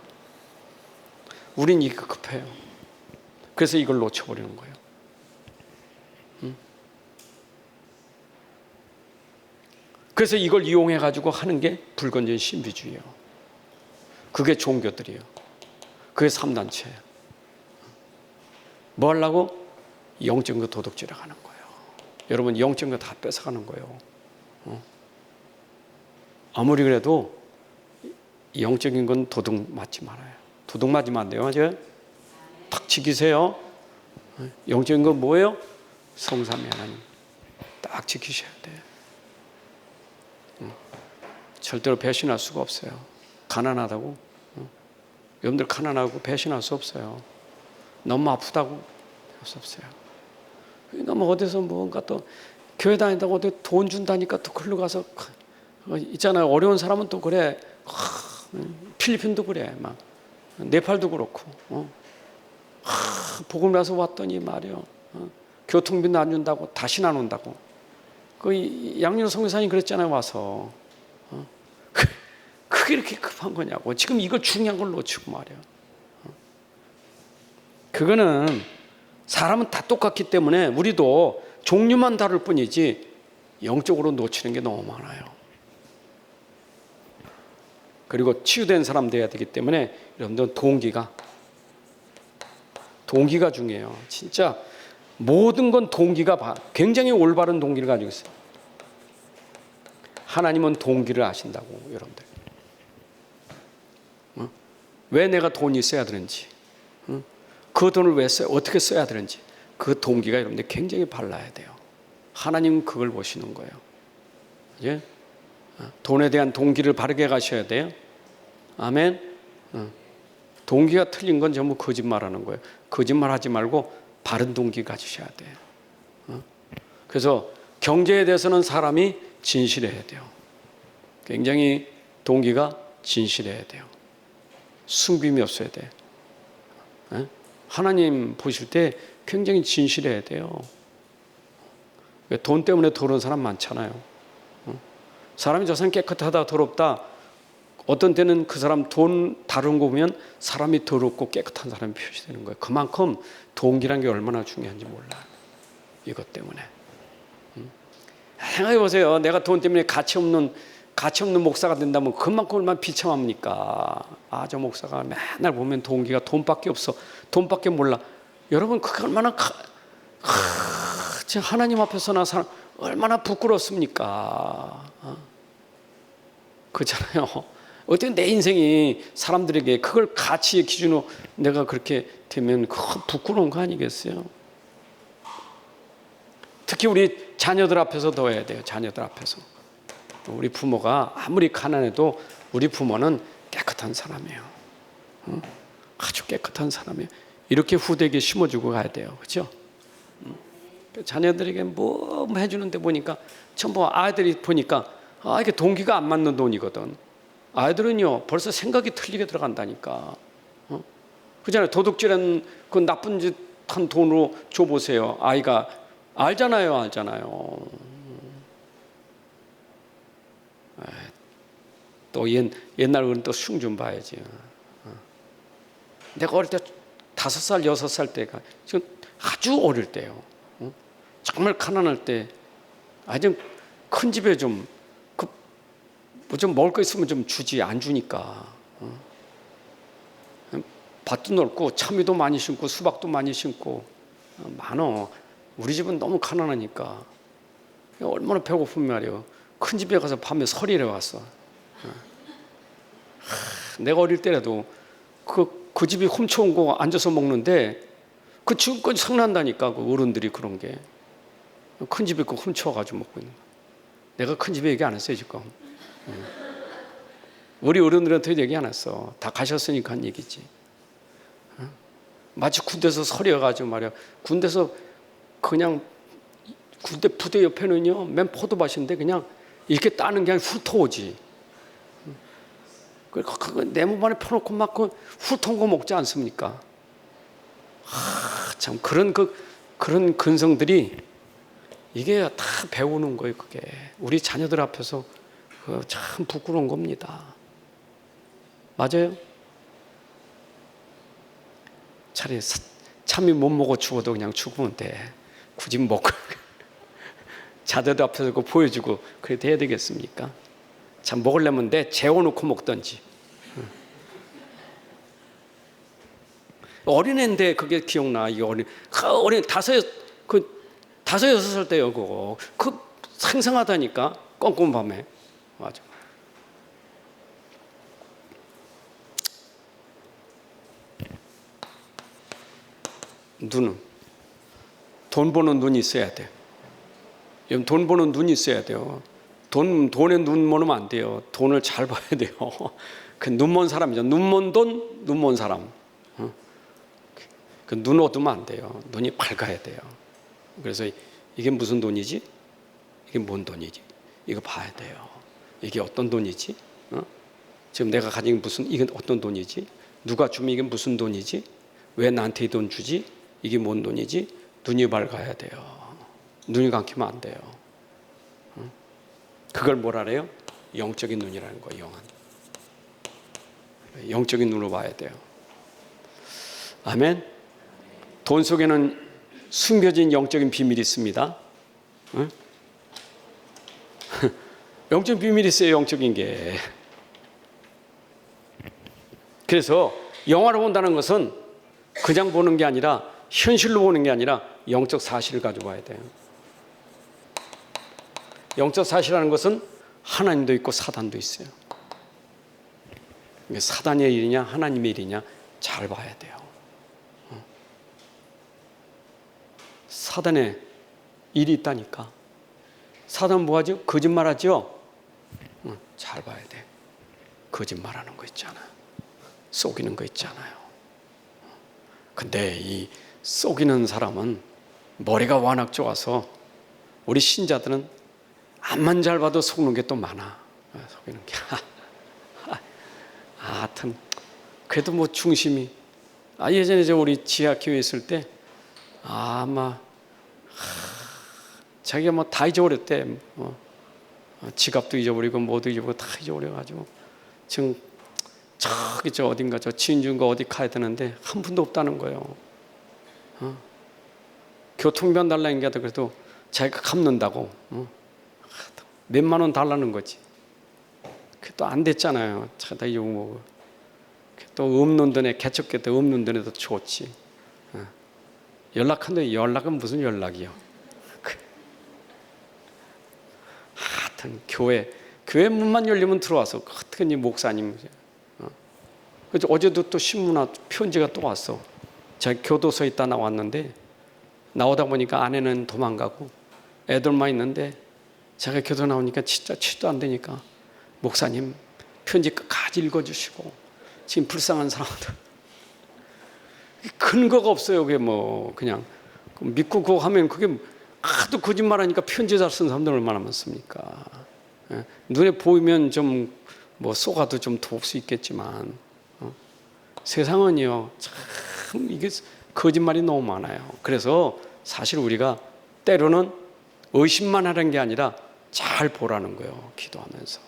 우린 이게 급해요. 그래서 이걸 놓쳐버리는 거예요. 그래서 이걸 이용해가지고 하는 게 불건전 신비주의예요. 그게 종교들이에요. 그게 3단체예요. 뭐 하려고? 영적인 거 도둑질해 가는 거예요. 여러분 영적인 거 다 뺏어가는 거예요. 아무리 그래도 영적인 건 도둑 맞지 말아요. 도둑 맞으면 안 돼요. 맞아요? 탁 지키세요. 영적인 건 뭐예요? 성삼위 하나님 딱 지키셔야 돼요. 절대로 배신할 수가 없어요. 가난하다고 여러분들 가난하고 배신할 수 없어요. 너무 아프다고 할 수 없어요. 너무 어디서 뭔가 또 교회 다닌다고 어디 돈 준다니까 또 글로 가서 있잖아요. 어려운 사람은 또 그래. 필리핀도 그래. 막 네팔도 그렇고. 복음 나서 왔더니 말이요. 교통비도 안 준다고 다시는 안 온다고. 그 양윤 성교사님 그랬잖아요. 와서. 그게 이렇게 급한 거냐고. 지금 이거 중요한 걸 놓치고 말이야. 그거는 사람은 다 똑같기 때문에 우리도 종류만 다를 뿐이지 영적으로 놓치는 게 너무 많아요. 그리고 치유된 사람 돼야 되기 때문에 여러분들 동기가 중요해요. 진짜 모든 건 동기가 굉장히 올바른 동기를 가지고 있어요. 하나님은 동기를 아신다고 여러분들. 왜 내가 돈이 있어야 되는지, 그 돈을 왜 써야, 어떻게 써야 되는지 그 동기가 여러분들 굉장히 발라야 돼요. 하나님은 그걸 보시는 거예요. 예? 돈에 대한 동기를 바르게 가셔야 돼요. 아멘. 동기가 틀린 건 전부 거짓말하는 거예요. 거짓말하지 말고 바른 동기 가지셔야 돼요. 그래서 경제에 대해서는 사람이 진실해야 돼요. 굉장히 동기가 진실해야 돼요. 숨김이 없어야 돼요. 하나님 보실 때 굉장히 진실해야 돼요. 돈 때문에 더러운 사람 많잖아요. 사람이 저 사람 깨끗하다 더럽다, 어떤 때는 그 사람 돈 다룬 거 보면 사람이 더럽고 깨끗한 사람이 표시되는 거예요. 그만큼 동기란 게 얼마나 중요한지 몰라요. 이것 때문에. 생각해 보세요. 내가 돈 때문에 가치 없는 목사가 된다면 그만큼 얼마나 비참합니까? 아, 저 목사가 맨날 보면 동기가 돈밖에 없어, 돈밖에 몰라. 여러분, 그게 얼마나 하나님 앞에서 나 사람 얼마나 부끄럽습니까? 그렇잖아요. 어떻게 내 인생이 사람들에게 그걸 가치의 기준으로 내가 그렇게 되면 부끄러운 거 아니겠어요? 특히 우리 자녀들 앞에서 더 해야 돼요. 자녀들 앞에서. 우리 부모가 아무리 가난해도 우리 부모는 깨끗한 사람이에요. 아주 깨끗한 사람이에요. 이렇게 후대에게 심어주고 가야 돼요. 그렇죠? 자녀들에게 뭐 해주는데 보니까 전부 아이들이 보니까 이게 동기가 안 맞는 돈이거든. 아이들은요 벌써 생각이 틀리게 들어간다니까. 그잖아요. 도둑질한 그 나쁜 짓 한 돈으로 줘보세요. 아이가 알잖아요. 또 옛날 어른 또 흉 좀 봐야지. 내가 어릴 때 5살, 6살 때가 지금 아주 어릴 때요. 정말 가난할 때 아주 큰 집에 좀 먹을 거 있으면 좀 주지, 안 주니까. 밭도 넓고 참외도 많이 심고 수박도 많이 심고 많어. 우리 집은 너무 가난하니까 얼마나 배고픈 말이에요. 큰 집에 가서 밤에 서리래 왔어. 내가 어릴 때라도 그 집이 훔쳐온 거 앉아서 먹는데 그 지금까지 생각난다니까. 그 어른들이 그런 게 큰 집에 그 훔쳐가지고 먹고 있는 거. 내가 큰 집에 얘기 안 했어요 지금. 우리 어른들한테 얘기 안 했어. 다 가셨으니까 한 얘기지. 마치 군대에서 서려가지고 말이야. 군대에서 그냥 군대 부대 옆에는요 맨 포도밭인데 그냥 이렇게 따는 게 아니라 훑어오지. 그거 네모 안에 펴놓고 막 훑어온 거 먹지 않습니까? 참 그런 근성들이 이게 다 배우는 거예요. 그게 우리 자녀들 앞에서 참 부끄러운 겁니다. 맞아요? 차라리 참이 못 먹어 죽어도 그냥 죽으면 돼. 굳이 먹고 자녀들 앞에서 그거 보여주고 그래 돼야 되겠습니까? 참 먹으려면 내 재워놓고 먹던지. 어린애인데 그게 기억나. 이 어린 5-6살 때요. 그거 생생하다니까. 껌껌 밤에. 맞아. 눈은 돈 버는 눈이 있어야 돼. 돈 버는 눈이 있어야 돼요. 돈에 눈 머면 안 돼요. 돈을 잘 봐야 돼요. 그 눈먼 사람이죠. 눈먼 돈, 눈먼 사람. 그 눈 어두면 안 돼요. 눈이 밝아야 돼요. 그래서 이게 무슨 돈이지? 이게 뭔 돈이지? 이거 봐야 돼요. 이게 어떤 돈이지? 지금 내가 가진 이건 어떤 돈이지? 누가 주면 이게 무슨 돈이지? 왜 나한테 이 돈 주지? 이게 뭔 돈이지? 눈이 밝아야 돼요. 눈이 감기면 안 돼요. 그걸 뭐라 그래요? 영적인 눈이라는 거예요. 영적인 눈으로 봐야 돼요. 아멘. 돈 속에는 숨겨진 영적인 비밀이 있습니다. 영적인 비밀이 있어요. 영적인 게. 그래서 영화를 본다는 것은 그냥 보는 게 아니라 현실로 보는 게 아니라 영적 사실을 가지고 봐야 돼요. 영적 사실이라는 것은 하나님도 있고 사단도 있어요. 이게 사단의 일이냐 하나님의 일이냐 잘 봐야 돼요. 사단의 일이 있다니까. 사단 뭐하죠? 거짓말하죠? 잘 봐야 돼. 거짓말하는 거 있잖아. 속이는 거 있잖아요. 근데 이 속이는 사람은 머리가 워낙 좋아서 우리 신자들은 앞만 잘 봐도 속는 게 또 많아. 속이는 게. 하여튼 그래도 뭐 중심이 예전에 우리 지하교회 있을 때 아마 자기가 뭐 다 잊어버렸대. 지갑도 잊어버리고 뭐도 잊어버리고 다 잊어버려가지고 지금 저기 어딘가 진주인가 어디 가야 되는데 한 푼도 없다는 거예요. 교통비만 달라는 게 그래도 자기가 갚는다고 몇만 원 달라는 거지. 그게 또 안 됐잖아요. 차다 욕먹고 또 없는 돈에 개척교 때 없는 돈에도 좋지. 연락한데 연락은 무슨 연락이요? 하여튼 교회 문만 열리면 들어와서 어떻게 목사님. 그래서 어제도 또 신문 편지가 또 왔어. 자기 교도소에 있다 나왔는데 나오다 보니까 아내는 도망가고 애들만 있는데 자기가 교도 나오니까 진짜 취도 안 되니까 목사님 편지 끝까지 읽어주시고 지금 불쌍한 사람들 근거가 없어요. 그게 뭐 그냥 믿고 그거 하면 그게 하도 거짓말하니까 편지 잘 쓴 사람들 얼마나 많습니까? 눈에 보이면 좀 뭐 쏘가도 좀 도울 수 있겠지만 세상은요 참 이게 거짓말이 너무 많아요. 그래서 사실 우리가 때로는 의심만 하는 게 아니라 잘 보라는 거예요. 기도하면서.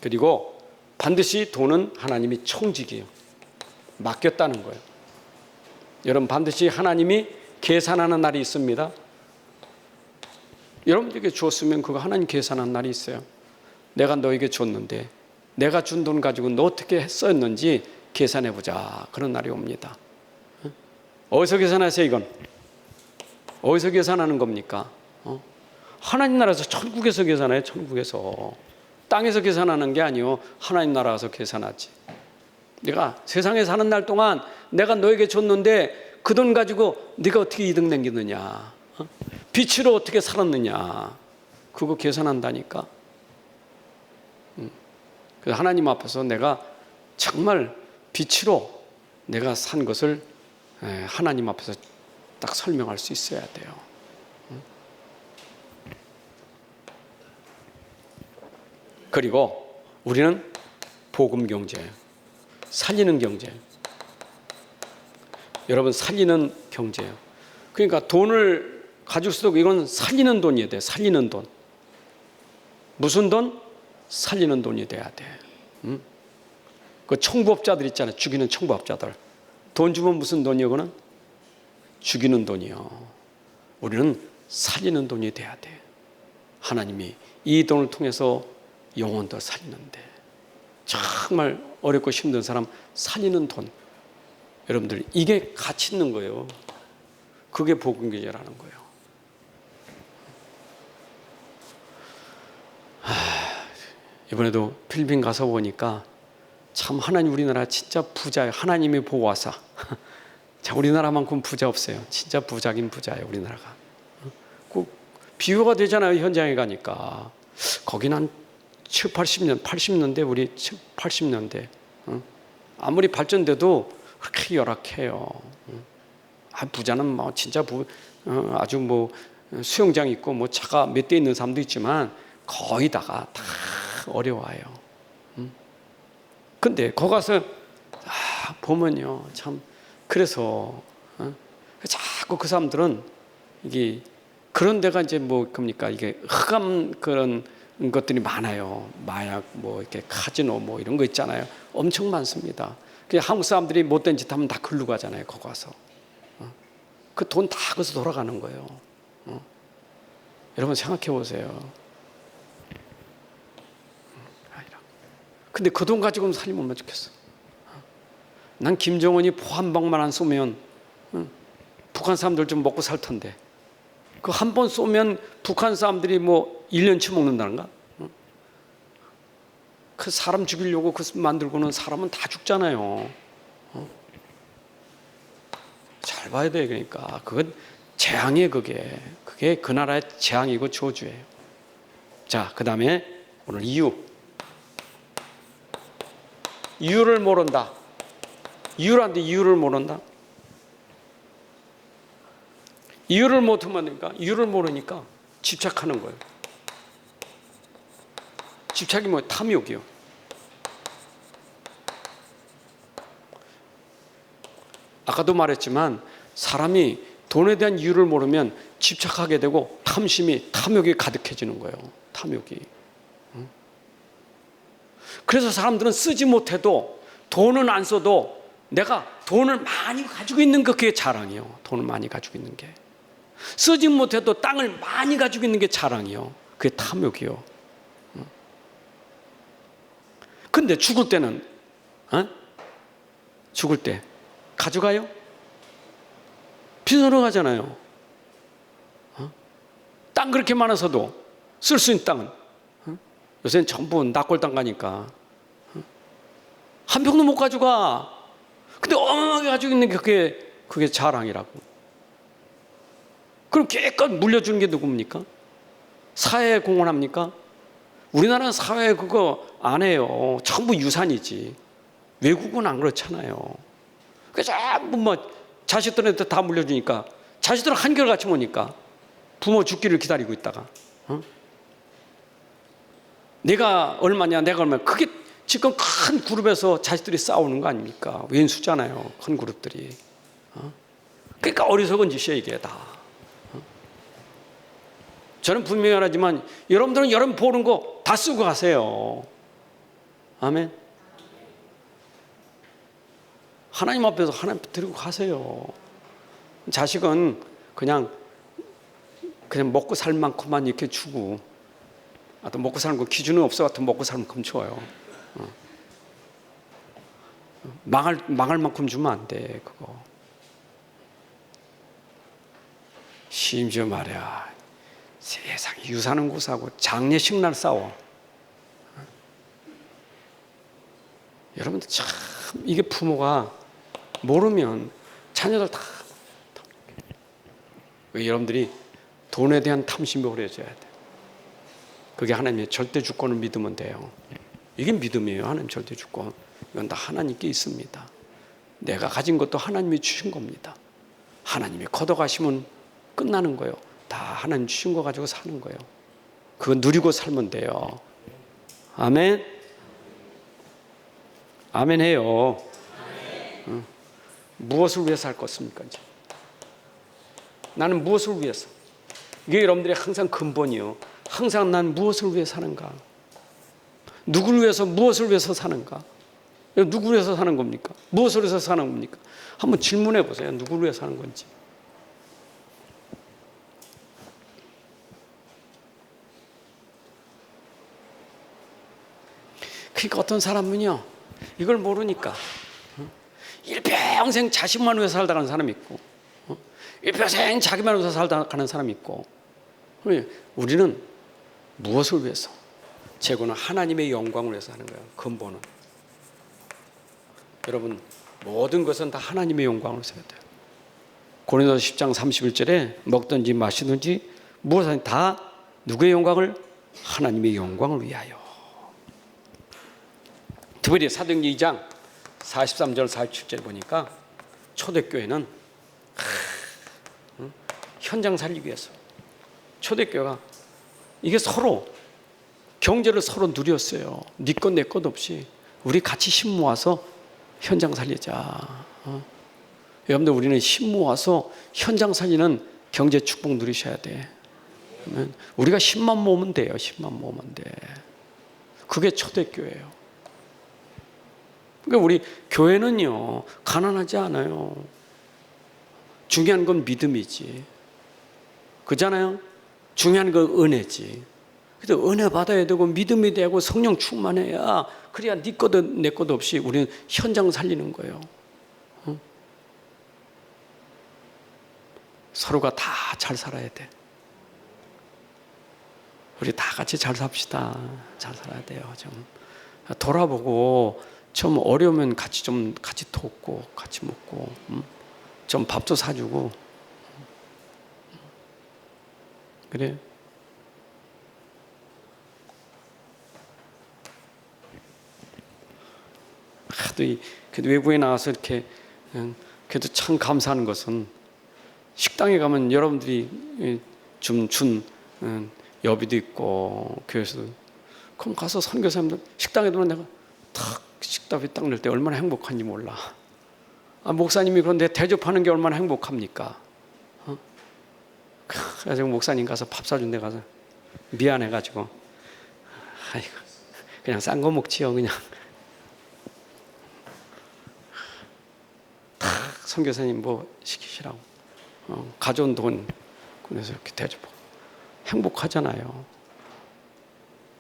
그리고 반드시 돈은 하나님이 청지기예요. 맡겼다는 거예요. 여러분 반드시 하나님이 계산하는 날이 있습니다. 여러분들에게 줬으면 그거 하나님 계산하는 날이 있어요. 내가 너에게 줬는데 내가 준 돈 가지고 너 어떻게 썼는지 계산해보자. 그런 날이 옵니다. 어디서 계산하세요 이건? 어디서 계산하는 겁니까? 하나님 나라에서 천국에서 계산해요. 천국에서. 땅에서 계산하는 게 아니요 하나님 나라 가서 계산하지. 내가 세상에 사는 날 동안 내가 너에게 줬는데 그 돈 가지고 네가 어떻게 이득 남기느냐, 빛으로 어떻게 살았느냐, 그거 계산한다니까. 그래서 하나님 앞에서 내가 정말 빛으로 내가 산 것을 하나님 앞에서 딱 설명할 수 있어야 돼요. 그리고 우리는 복음 경제예요. 살리는 경제예요. 여러분 살리는 경제예요. 그러니까 돈을 가질수록 이건 살리는 돈이 돼요. 살리는 돈. 무슨 돈? 살리는 돈이 돼야 돼. 그 청부업자들 있잖아요. 죽이는 청부업자들. 돈 주면 무슨 돈이요? 그는 죽이는 돈이요. 우리는 살리는 돈이 돼야 돼. 하나님이 이 돈을 통해서 영혼도 살리는데 정말 어렵고 힘든 사람 살리는 돈. 여러분들 이게 가치 있는 거예요. 그게 복음교제라는 거예요. 이번에도 필리핀 가서 보니까 참 하나님 우리나라 진짜 부자예요. 하나님이 보호하사. 자, 우리나라만큼 부자 없어요. 진짜 부자긴 부자예요. 우리나라가. 그 비유가 되잖아요. 현장에 가니까. 거긴 한 7, 80년, 80년대 우리 7, 80년대. 아무리 발전돼도 그렇게 열악해요. 부자는 뭐 진짜 아주 뭐 수영장 있고 뭐 차가 몇 대 있는 사람도 있지만 거의 다가 다 어려워요. 근데 거기 가서 보면요 참 그래서 자꾸 그 사람들은 이게 그런 데가 이제 뭐 겁니까 이게 흑암 그런 것들이 많아요. 마약 뭐 이렇게 카지노 뭐 이런 거 있잖아요. 엄청 많습니다. 한국 사람들이 못된 짓 하면 다 글로 가잖아요. 거기 가서 그 돈 다 거기서 돌아가는 거예요. 여러분 생각해 보세요. 근데 그 돈 가지고는 살림 얼마나 좋겠어. 난 김정은이 포 한 방만 안 쏘면 북한 사람들 좀 먹고 살 텐데 그 한 번 쏘면 북한 사람들이 뭐 1년치 먹는다는가? 그 사람 죽이려고 그 만들고는 사람은 다 죽잖아요. 잘 봐야 돼. 그러니까 그건 재앙이에요. 그게 그 나라의 재앙이고 저주예요. 자, 그 다음에 오늘 이유를 모른다. 이유란데 이유를 모른다. 이유를 못하면 되니까 이유를 모르니까 집착하는 거예요. 집착이 뭐예요? 탐욕이요. 아까도 말했지만 사람이 돈에 대한 이유를 모르면 집착하게 되고 탐욕이 가득해지는 거예요. 탐욕이. 그래서 사람들은 쓰지 못해도 돈은 안 써도 내가 돈을 많이 가지고 있는 게 그게 자랑이에요. 돈을 많이 가지고 있는 게. 쓰지 못해도 땅을 많이 가지고 있는 게 자랑이에요. 그게 탐욕이요. 근데 죽을 때는 죽을 때 가져가요? 빈손으로 가잖아요. 땅 그렇게 많아서도 쓸 수 있는 땅은 요새는 전부 납골 땅 가니까 한 평도 못 가져가. 근데 어마어마하게 가지고 있는 게 그게 자랑이라고. 그럼 깨끗 물려주는 게 누굽니까? 사회에 공헌합니까? 우리나라는 사회 그거 안 해요. 전부 유산이지. 외국은 안 그렇잖아요. 그래서 전부 자식들한테 다 물려주니까 자식들은 한결같이 모니까 부모 죽기를 기다리고 있다가 내가 얼마냐 내가 얼마냐. 그게 지금 큰 그룹에서 자식들이 싸우는 거 아닙니까? 왼수잖아요. 큰 그룹들이. 그러니까 어리석은 짓이에요 이게 다. 저는 분명히 하지만 여러분들은 여러분 보는 거 다 쓰고 가세요. 아멘. 하나님 앞에서 하나님 드리고 가세요. 자식은 그냥 먹고 살 만큼만 이렇게 주고, 하여튼 먹고 사는 거 기준은 없어. 하여튼 먹고 사는 만큼 줘요. 망할 만큼 주면 안 돼. 그거. 심지어 말이야. 세상 유사는 곳하고 장례식 날 싸워. 여러분들 참 이게 부모가 모르면 자녀들 다 여러분들이 돈에 대한 탐심이 오래져야 돼. 그게 하나님의 절대 주권을 믿으면 돼요. 이게 믿음이에요. 하나님 절대 주권. 이건 다 하나님께 있습니다. 내가 가진 것도 하나님이 주신 겁니다. 하나님이 걷어가시면 끝나는 거예요. 다 하나님 주신 거 가지고 사는 거예요. 그거 누리고 살면 돼요. 아멘. 아멘 해요. 무엇을 위해서 할 것입니까? 이제? 나는 무엇을 위해서? 이게 여러분들의 항상 근본이요. 항상 난 무엇을 위해 사는가? 누구를 위해서 무엇을 위해서 사는가? 누구를 위해서 사는 겁니까? 무엇을 위해서 사는 겁니까? 한번 질문해 보세요. 누구를 위해서 사는 건지. 그러니까 어떤 사람은요, 이걸 모르니까 일평생 자식만 위해서 살다 가는 사람이 있고, 일평생 자기만 위해서 살다 가는 사람이 있고, 우리는 무엇을 위해서? 제고는 하나님의 영광을 위해서 하는 거예요. 근본은. 여러분, 모든 것은 다 하나님의 영광을 위해서 해야 돼요. 고린도서 10장 31절에 먹든지 마시든지 무엇을 다 누구의 영광을? 하나님의 영광을 위하여. 특별히 사도행전 2장 43절 47절 보니까 초대교회는 현장 살리기 위해서 초대교회가 이게 서로 경제를 서로 누렸어요. 네 것 내 것 없이 우리 같이 힘 모아서 현장 살리자. 여러분들 우리는 힘 모아서 현장 살리는 경제 축복 누리셔야 돼. 그러면 우리가 10만 모으면 돼요. 10만 모으면 돼. 그게 초대교회예요. 그러니까 우리 교회는요 가난하지 않아요. 중요한 건 믿음이지. 그렇잖아요. 중요한 건 은혜지. 그래서 은혜 받아야 되고 믿음이 되고 성령 충만해야 그래야 네 것도 내 것도 없이 우리는 현장 살리는 거예요. 서로가 다 잘 살아야 돼. 우리 다 같이 잘 삽시다. 잘 살아야 돼요. 좀 돌아보고 좀 어려우면 같이 돕고 같이 먹고 좀 밥도 사주고 그래. 그래도 외국에 나와서 이렇게 그래도 참 감사한 것은 식당에 가면 여러분들이 준 여비도 있고 교회에서도 그럼 가서 선교사님들 식당에 두면 내가 탁 식답이 딱 넣을 때 얼마나 행복한지 몰라. 목사님이 그런데 대접하는 게 얼마나 행복합니까? 그래서 목사님 가서 밥 사준 데 가서 미안해가지고 아이고 그냥 싼 거 먹지요. 그냥 탁 선교사님 뭐 시키시라고 가져온 돈 그래서 이렇게 대접하고 행복하잖아요.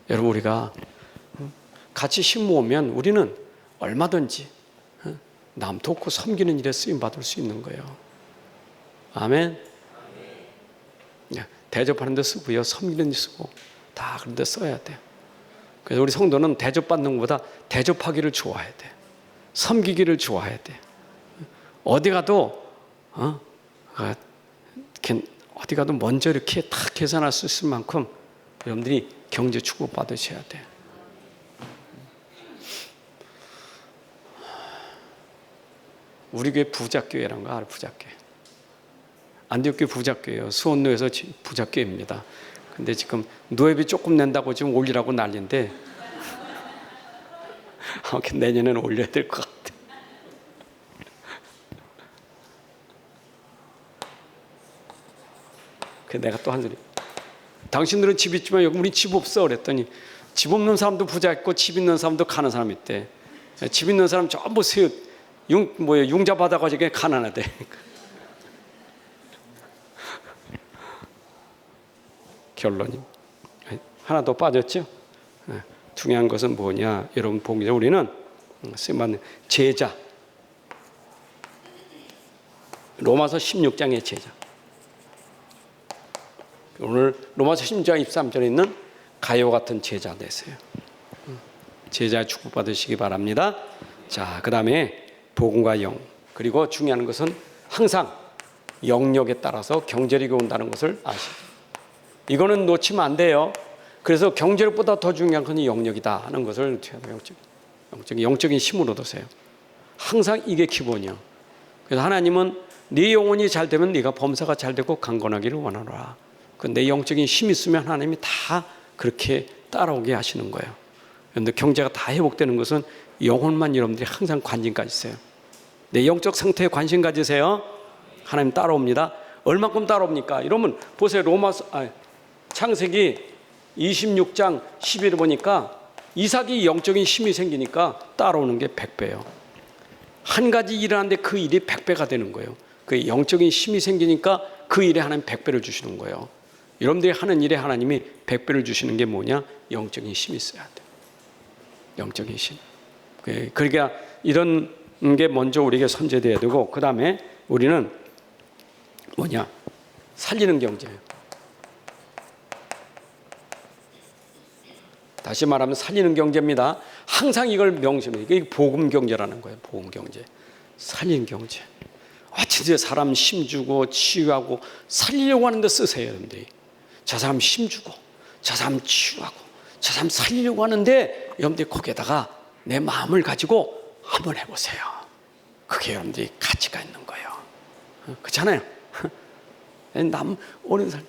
여러분 우리가 같이 힘 모으면 우리는 얼마든지 남 돕고 섬기는 일에 쓰임 받을 수 있는 거예요. 아멘. 대접하는 데 쓰고요, 섬기는 데 쓰고 다 그런 데 써야 돼. 그래서 우리 성도는 대접받는 것보다 대접하기를 좋아해야 돼. 섬기기를 좋아해야 돼. 어디 가도 어디 가도 먼저 이렇게 딱 계산할 수 있을 만큼 여러분들이 경제 축복 받으셔야 돼. 우리 교회 부자교회란 거 알아? 부자교회. 안디옥교회 부자교회예요. 수원로에서 부자교회입니다. 근데 지금 노예비 조금 낸다고 지금 올리라고 난리인데 내년에는 올려야 될 것 같아. 그래서 내가 또 한 소리. 당신들은 집 있지만 여기 우리 집 없어 그랬더니 집 없는 사람도 부자 있고 집 있는 사람도 가난한 사람 있대. 집 있는 사람 전부 융자 받아가지고 가난하대. 결론이 하나 더 빠졌죠. 중요한 것은 뭐냐, 여러분 보기 전에 우리는 쓰임받는 제자. 로마서 16장의 제자. 오늘 로마서 16장 23절에 있는 가요 같은 제자 되세요. 제자 축복받으시기 바랍니다. 자, 그 다음에 복음과 영, 그리고 중요한 것은 항상 영역에 따라서 경제력이 온다는 것을 아시죠. 이거는 놓치면 안 돼요. 그래서 경제력보다 더 중요한 건 영역이다 하는 것을 영적인 힘으로 두세요. 항상 이게 기본이요. 그래서 하나님은 네 영혼이 잘 되면 네가 범사가 잘 되고 강건하기를 원하노라. 내 영적인 힘이 있으면 하나님이 다 그렇게 따라오게 하시는 거예요. 그런데 경제가 다 회복되는 것은 영혼만 여러분들이 항상 관심 가지세요. 내 영적 상태에 관심 가지세요. 하나님 따라옵니다. 얼마큼 따라옵니까? 이러면 보세요. 창세기 26장 10일을 보니까 이삭이 영적인 힘이 생기니까 따라오는 게 100배예요. 한 가지 일을 하는데 그 일이 100배가 되는 거예요. 그 영적인 힘이 생기니까 그 일에 하나님 100배를 주시는 거예요. 여러분들이 하는 일에 하나님이 100배를 주시는 게 뭐냐? 영적인 힘이 있어야 돼요. 영적인 힘. 그러니까 이런 게 먼저 우리에게 선제돼야 되고, 그 다음에 우리는 뭐냐? 살리는 경제예요. 다시 말하면 살리는 경제입니다. 항상 이걸 명심해요. 이게 복음 경제라는 거예요. 복음 경제. 살리는 경제. 진짜 사람 힘주고 치유하고 살리려고 하는데 쓰세요, 여러분들이. 저 사람 힘주고, 저 사람 치유하고, 저 사람 살리려고 하는데 여러분들이 거기에다가 내 마음을 가지고 한번 해보세요. 그게 여러분들이 가치가 있는 거예요. 그렇잖아요. 남 오는 사람,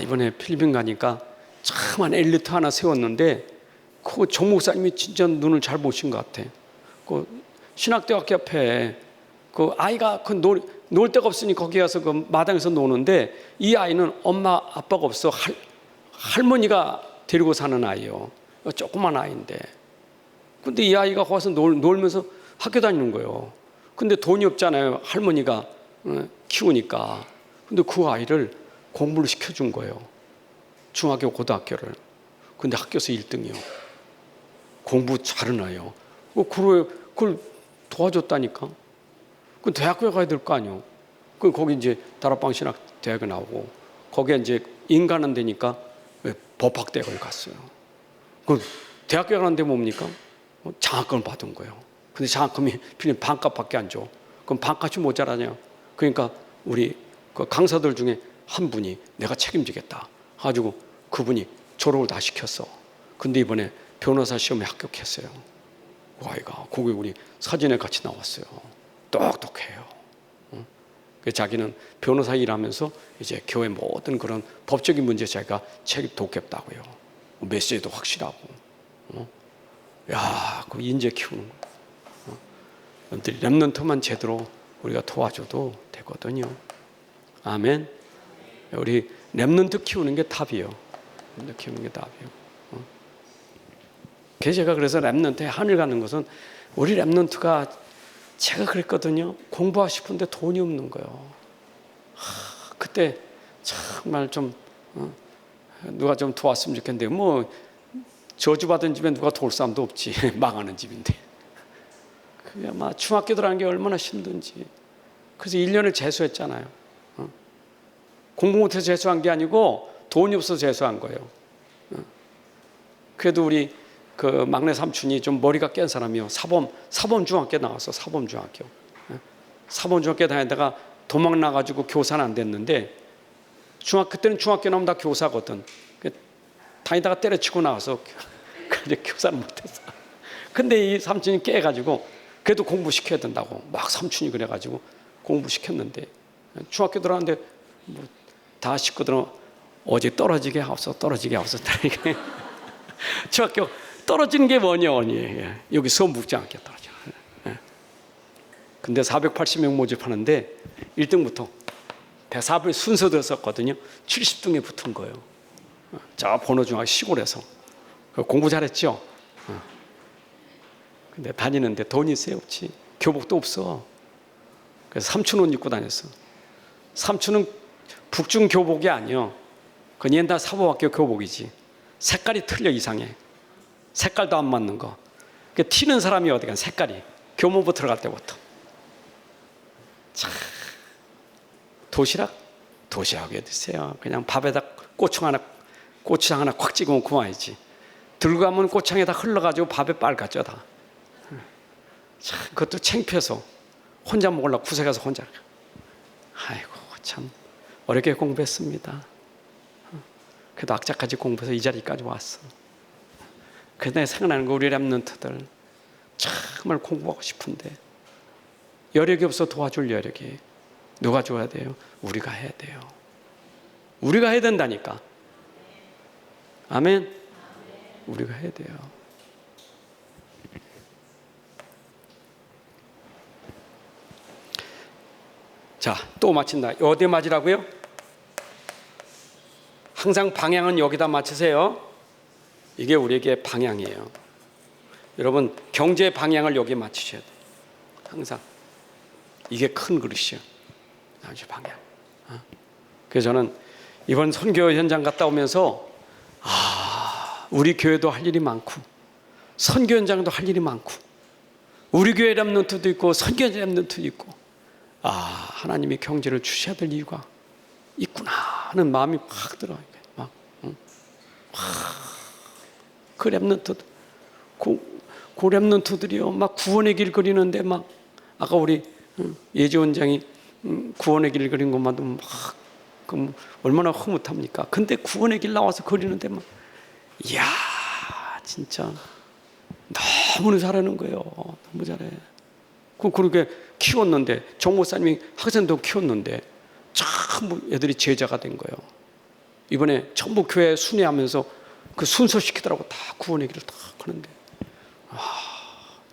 이번에 필리핀 가니까 참한 엘리트 하나 세웠는데 그 정목사님이 진짜 눈을 잘 보신 것 같아. 그 신학대학교 앞에 그 아이가 놀 데가 없으니 거기 가서 그 마당에서 노는데 이 아이는 엄마 아빠가 없어 할머니가 데리고 사는 아이요. 조그만 아이인데. 근데 이 아이가 거기서 놀면서 학교 다니는 거예요. 근데 돈이 없잖아요. 할머니가 키우니까. 근데 그 아이를 공부를 시켜준 거예요. 중학교, 고등학교를. 근데 학교에서 1등이요. 공부 잘하는 아이요. 그걸 도와줬다니까. 그 대학교에 가야 될 거 아니요. 거기 이제 다락방 신학 대학에 나오고 거기에 이제 인간은 되니까 법학대학을 갔어요. 대학교 가는데 뭡니까? 장학금을 받은 거예요. 근데 장학금이 필린 반값밖에 안 줘. 그럼 반값이 모자라냐? 그러니까 우리 그 강사들 중에 한 분이 내가 책임지겠다 가지고 그분이 졸업을 다 시켰어. 근데 이번에 변호사 시험에 합격했어요. 그 아이가 거기 우리 사진에 같이 나왔어요. 똑똑해요. 그 자기는 변호사 일하면서 이제 교회 모든 그런 법적인 문제 자기가 책임 돕겠다고요. 메시지도 확실하고. 야, 그 인재 키우는 거. 렘넌트만 제대로 우리가 도와줘도 되거든요. 아멘. 우리 렘넌트 키우는 게 답이에요. 렘넌트 키우는 게 답이에요. 제가 그래서 렘넌트에 하늘 가는 것은 우리 렘넌트가 제가 그랬거든요. 공부하고 싶은데 돈이 없는 거예요. 그때 정말 좀 누가 좀 도왔으면 좋겠는데 뭐 저주받은 집에 누가 도울 사람도 없지. 망하는 집인데. 그게 아마 중학교 들어간 게 얼마나 힘든지. 그래서 1년을 재수했잖아요. 공부 못해서 재수한 게 아니고 돈이 없어서 재수한 거예요. 그래도 우리 그 막내 삼촌이 좀 머리가 깬 사람이요. 사범 중학교 나왔어. 사범 중학교. 사범 중학교 다니다가 도망 나가지고 교사는 안 됐는데 그때는 중학교 나오면 다 교사거든. 다니다가 때려치고 나와서 근데 교사는 못했어. 근데 이 삼촌이 깨가지고 그래도 공부시켜야 된다고 막 삼촌이 그래가지고 공부시켰는데 중학교 들어갔는데 뭐 다 식구들은 어제 떨어지게 하옵소. 중학교 떨어지는 게 뭐냐 여기 수험 묵지 않게 떨어져. 근데 480명 모집하는데 1등부터 104번 순서대로 썼거든요. 70등에 붙은 거예요. 저 번호중학교 시골에서 공부 잘했죠. 근데 다니는데 돈이 쎄 없지. 교복도 없어. 그래서 삼촌 옷 입고 다녔어. 삼촌은 북중 교복이 아니요. 그건 옛날 사범학교 교복이지. 색깔이 틀려 이상해. 색깔도 안 맞는 거. 튀는 사람이 어디간 색깔이. 교문부 들어갈 때부터. 참. 도시락에 드세요. 그냥 밥에다 고추장 하나 콱 찍으면 그만이지. 들고 가면 고추장에다 흘러가지고 밥에 빨갛죠 다. 참, 그것도 창피해서 혼자 먹으려고 구석에 가서 혼자. 아이고 참 어렵게 공부했습니다. 그래도 악착같이 공부해서 이 자리까지 왔어. 그래서 내가 생각나는 거 우리 렘넌트들 정말 공부하고 싶은데 여력이 없어 도와줄 여력이 누가 줘야 돼요? 우리가 해야 돼요. 우리가 해야 된다니까. 아멘. 우리가 해야 돼요. 자, 또 마친다. 어디에 맞으라고요? 항상 방향은 여기다 맞추세요. 이게 우리에게 방향이에요. 여러분 경제 방향을 여기에 맞추셔야 돼요. 항상 이게 큰 그릇이에요. 아주 방향. 그래서 저는 이번 선교 현장 갔다 오면서 우리 교회도 할 일이 많고 선교 현장도 할 일이 많고 우리 교회 렘넌트도 있고 선교 렘넌트도 있고 하나님이 경제를 주셔야 될 이유가 있구나 하는 마음이 확 들어요. 막 그 렘넌트 그 렘넌트들이요 막 구원의 길 그리는데 막 아까 우리 예지 원장이 구원의 길 그린 것만도 막 얼마나 흐뭇합니까? 근데 구원의 길 나와서 그리는데 막 이야 진짜 너무 잘하는 거예요. 너무 잘해. 그렇게 키웠는데 정 목사님이 학생도 키웠는데 전부 애들이 제자가 된 거예요. 이번에 전부 교회 순회하면서 그 순서시키더라고. 다 구원의 길을 다 하는데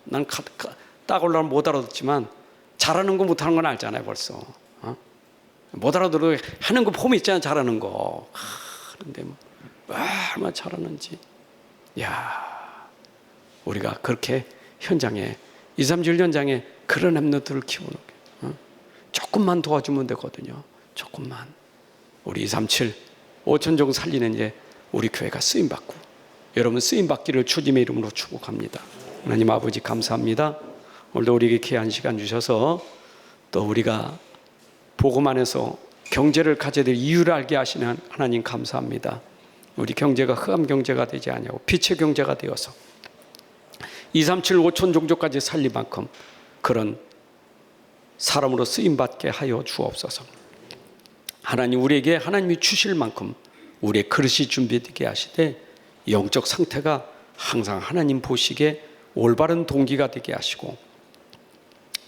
난 딱 올라가면 못 알아듣지만 잘하는 거 못하는 건 알잖아요 벌써. 못 알아들어 하는 거 폼이 있잖아요. 잘하는 거 하는데 얼마나 잘하는지. 야 우리가 그렇게 현장에 237 현장에 그런 렘넌트를 키우는 게 조금만 도와주면 되거든요. 조금만. 우리 237 5천종 살리는 이제 우리 교회가 쓰임받고 여러분 쓰임받기를 주님의 이름으로 축복합니다. 하나님 아버지 감사합니다. 오늘도 우리에게 귀한 시간 주셔서 또 우리가 복음 안에서 경제를 가져야 될 이유를 알게 하시는 하나님 감사합니다. 우리 경제가 흑암 경제가 되지 아니하고 빛의 경제가 되어서 237 5천 종족까지 살릴 만큼 그런 사람으로 쓰임받게 하여 주옵소서. 하나님, 우리에게 하나님이 주실 만큼 우리의 그릇이 준비되게 하시되 영적 상태가 항상 하나님 보시기에 올바른 동기가 되게 하시고,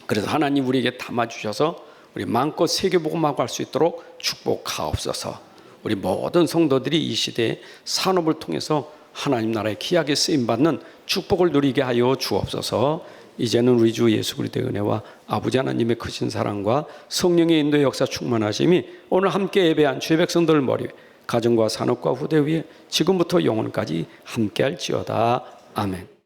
그래서 하나님 우리에게 담아주셔서 우리 마음껏 세계복음하고 할 수 있도록 축복하옵소서. 우리 모든 성도들이 이 시대에 산업을 통해서 하나님 나라의 귀하게 쓰임받는 축복을 누리게 하여 주옵소서. 이제는 우리 주 예수 그리스도의 은혜와 아버지 하나님의 크신 사랑과 성령의 인도의 역사 충만하심이 오늘 함께 예배한 주의 백성들 머리 위에, 가정과 산업과 후대 위에 지금부터 영원까지 함께할지어다. 아멘.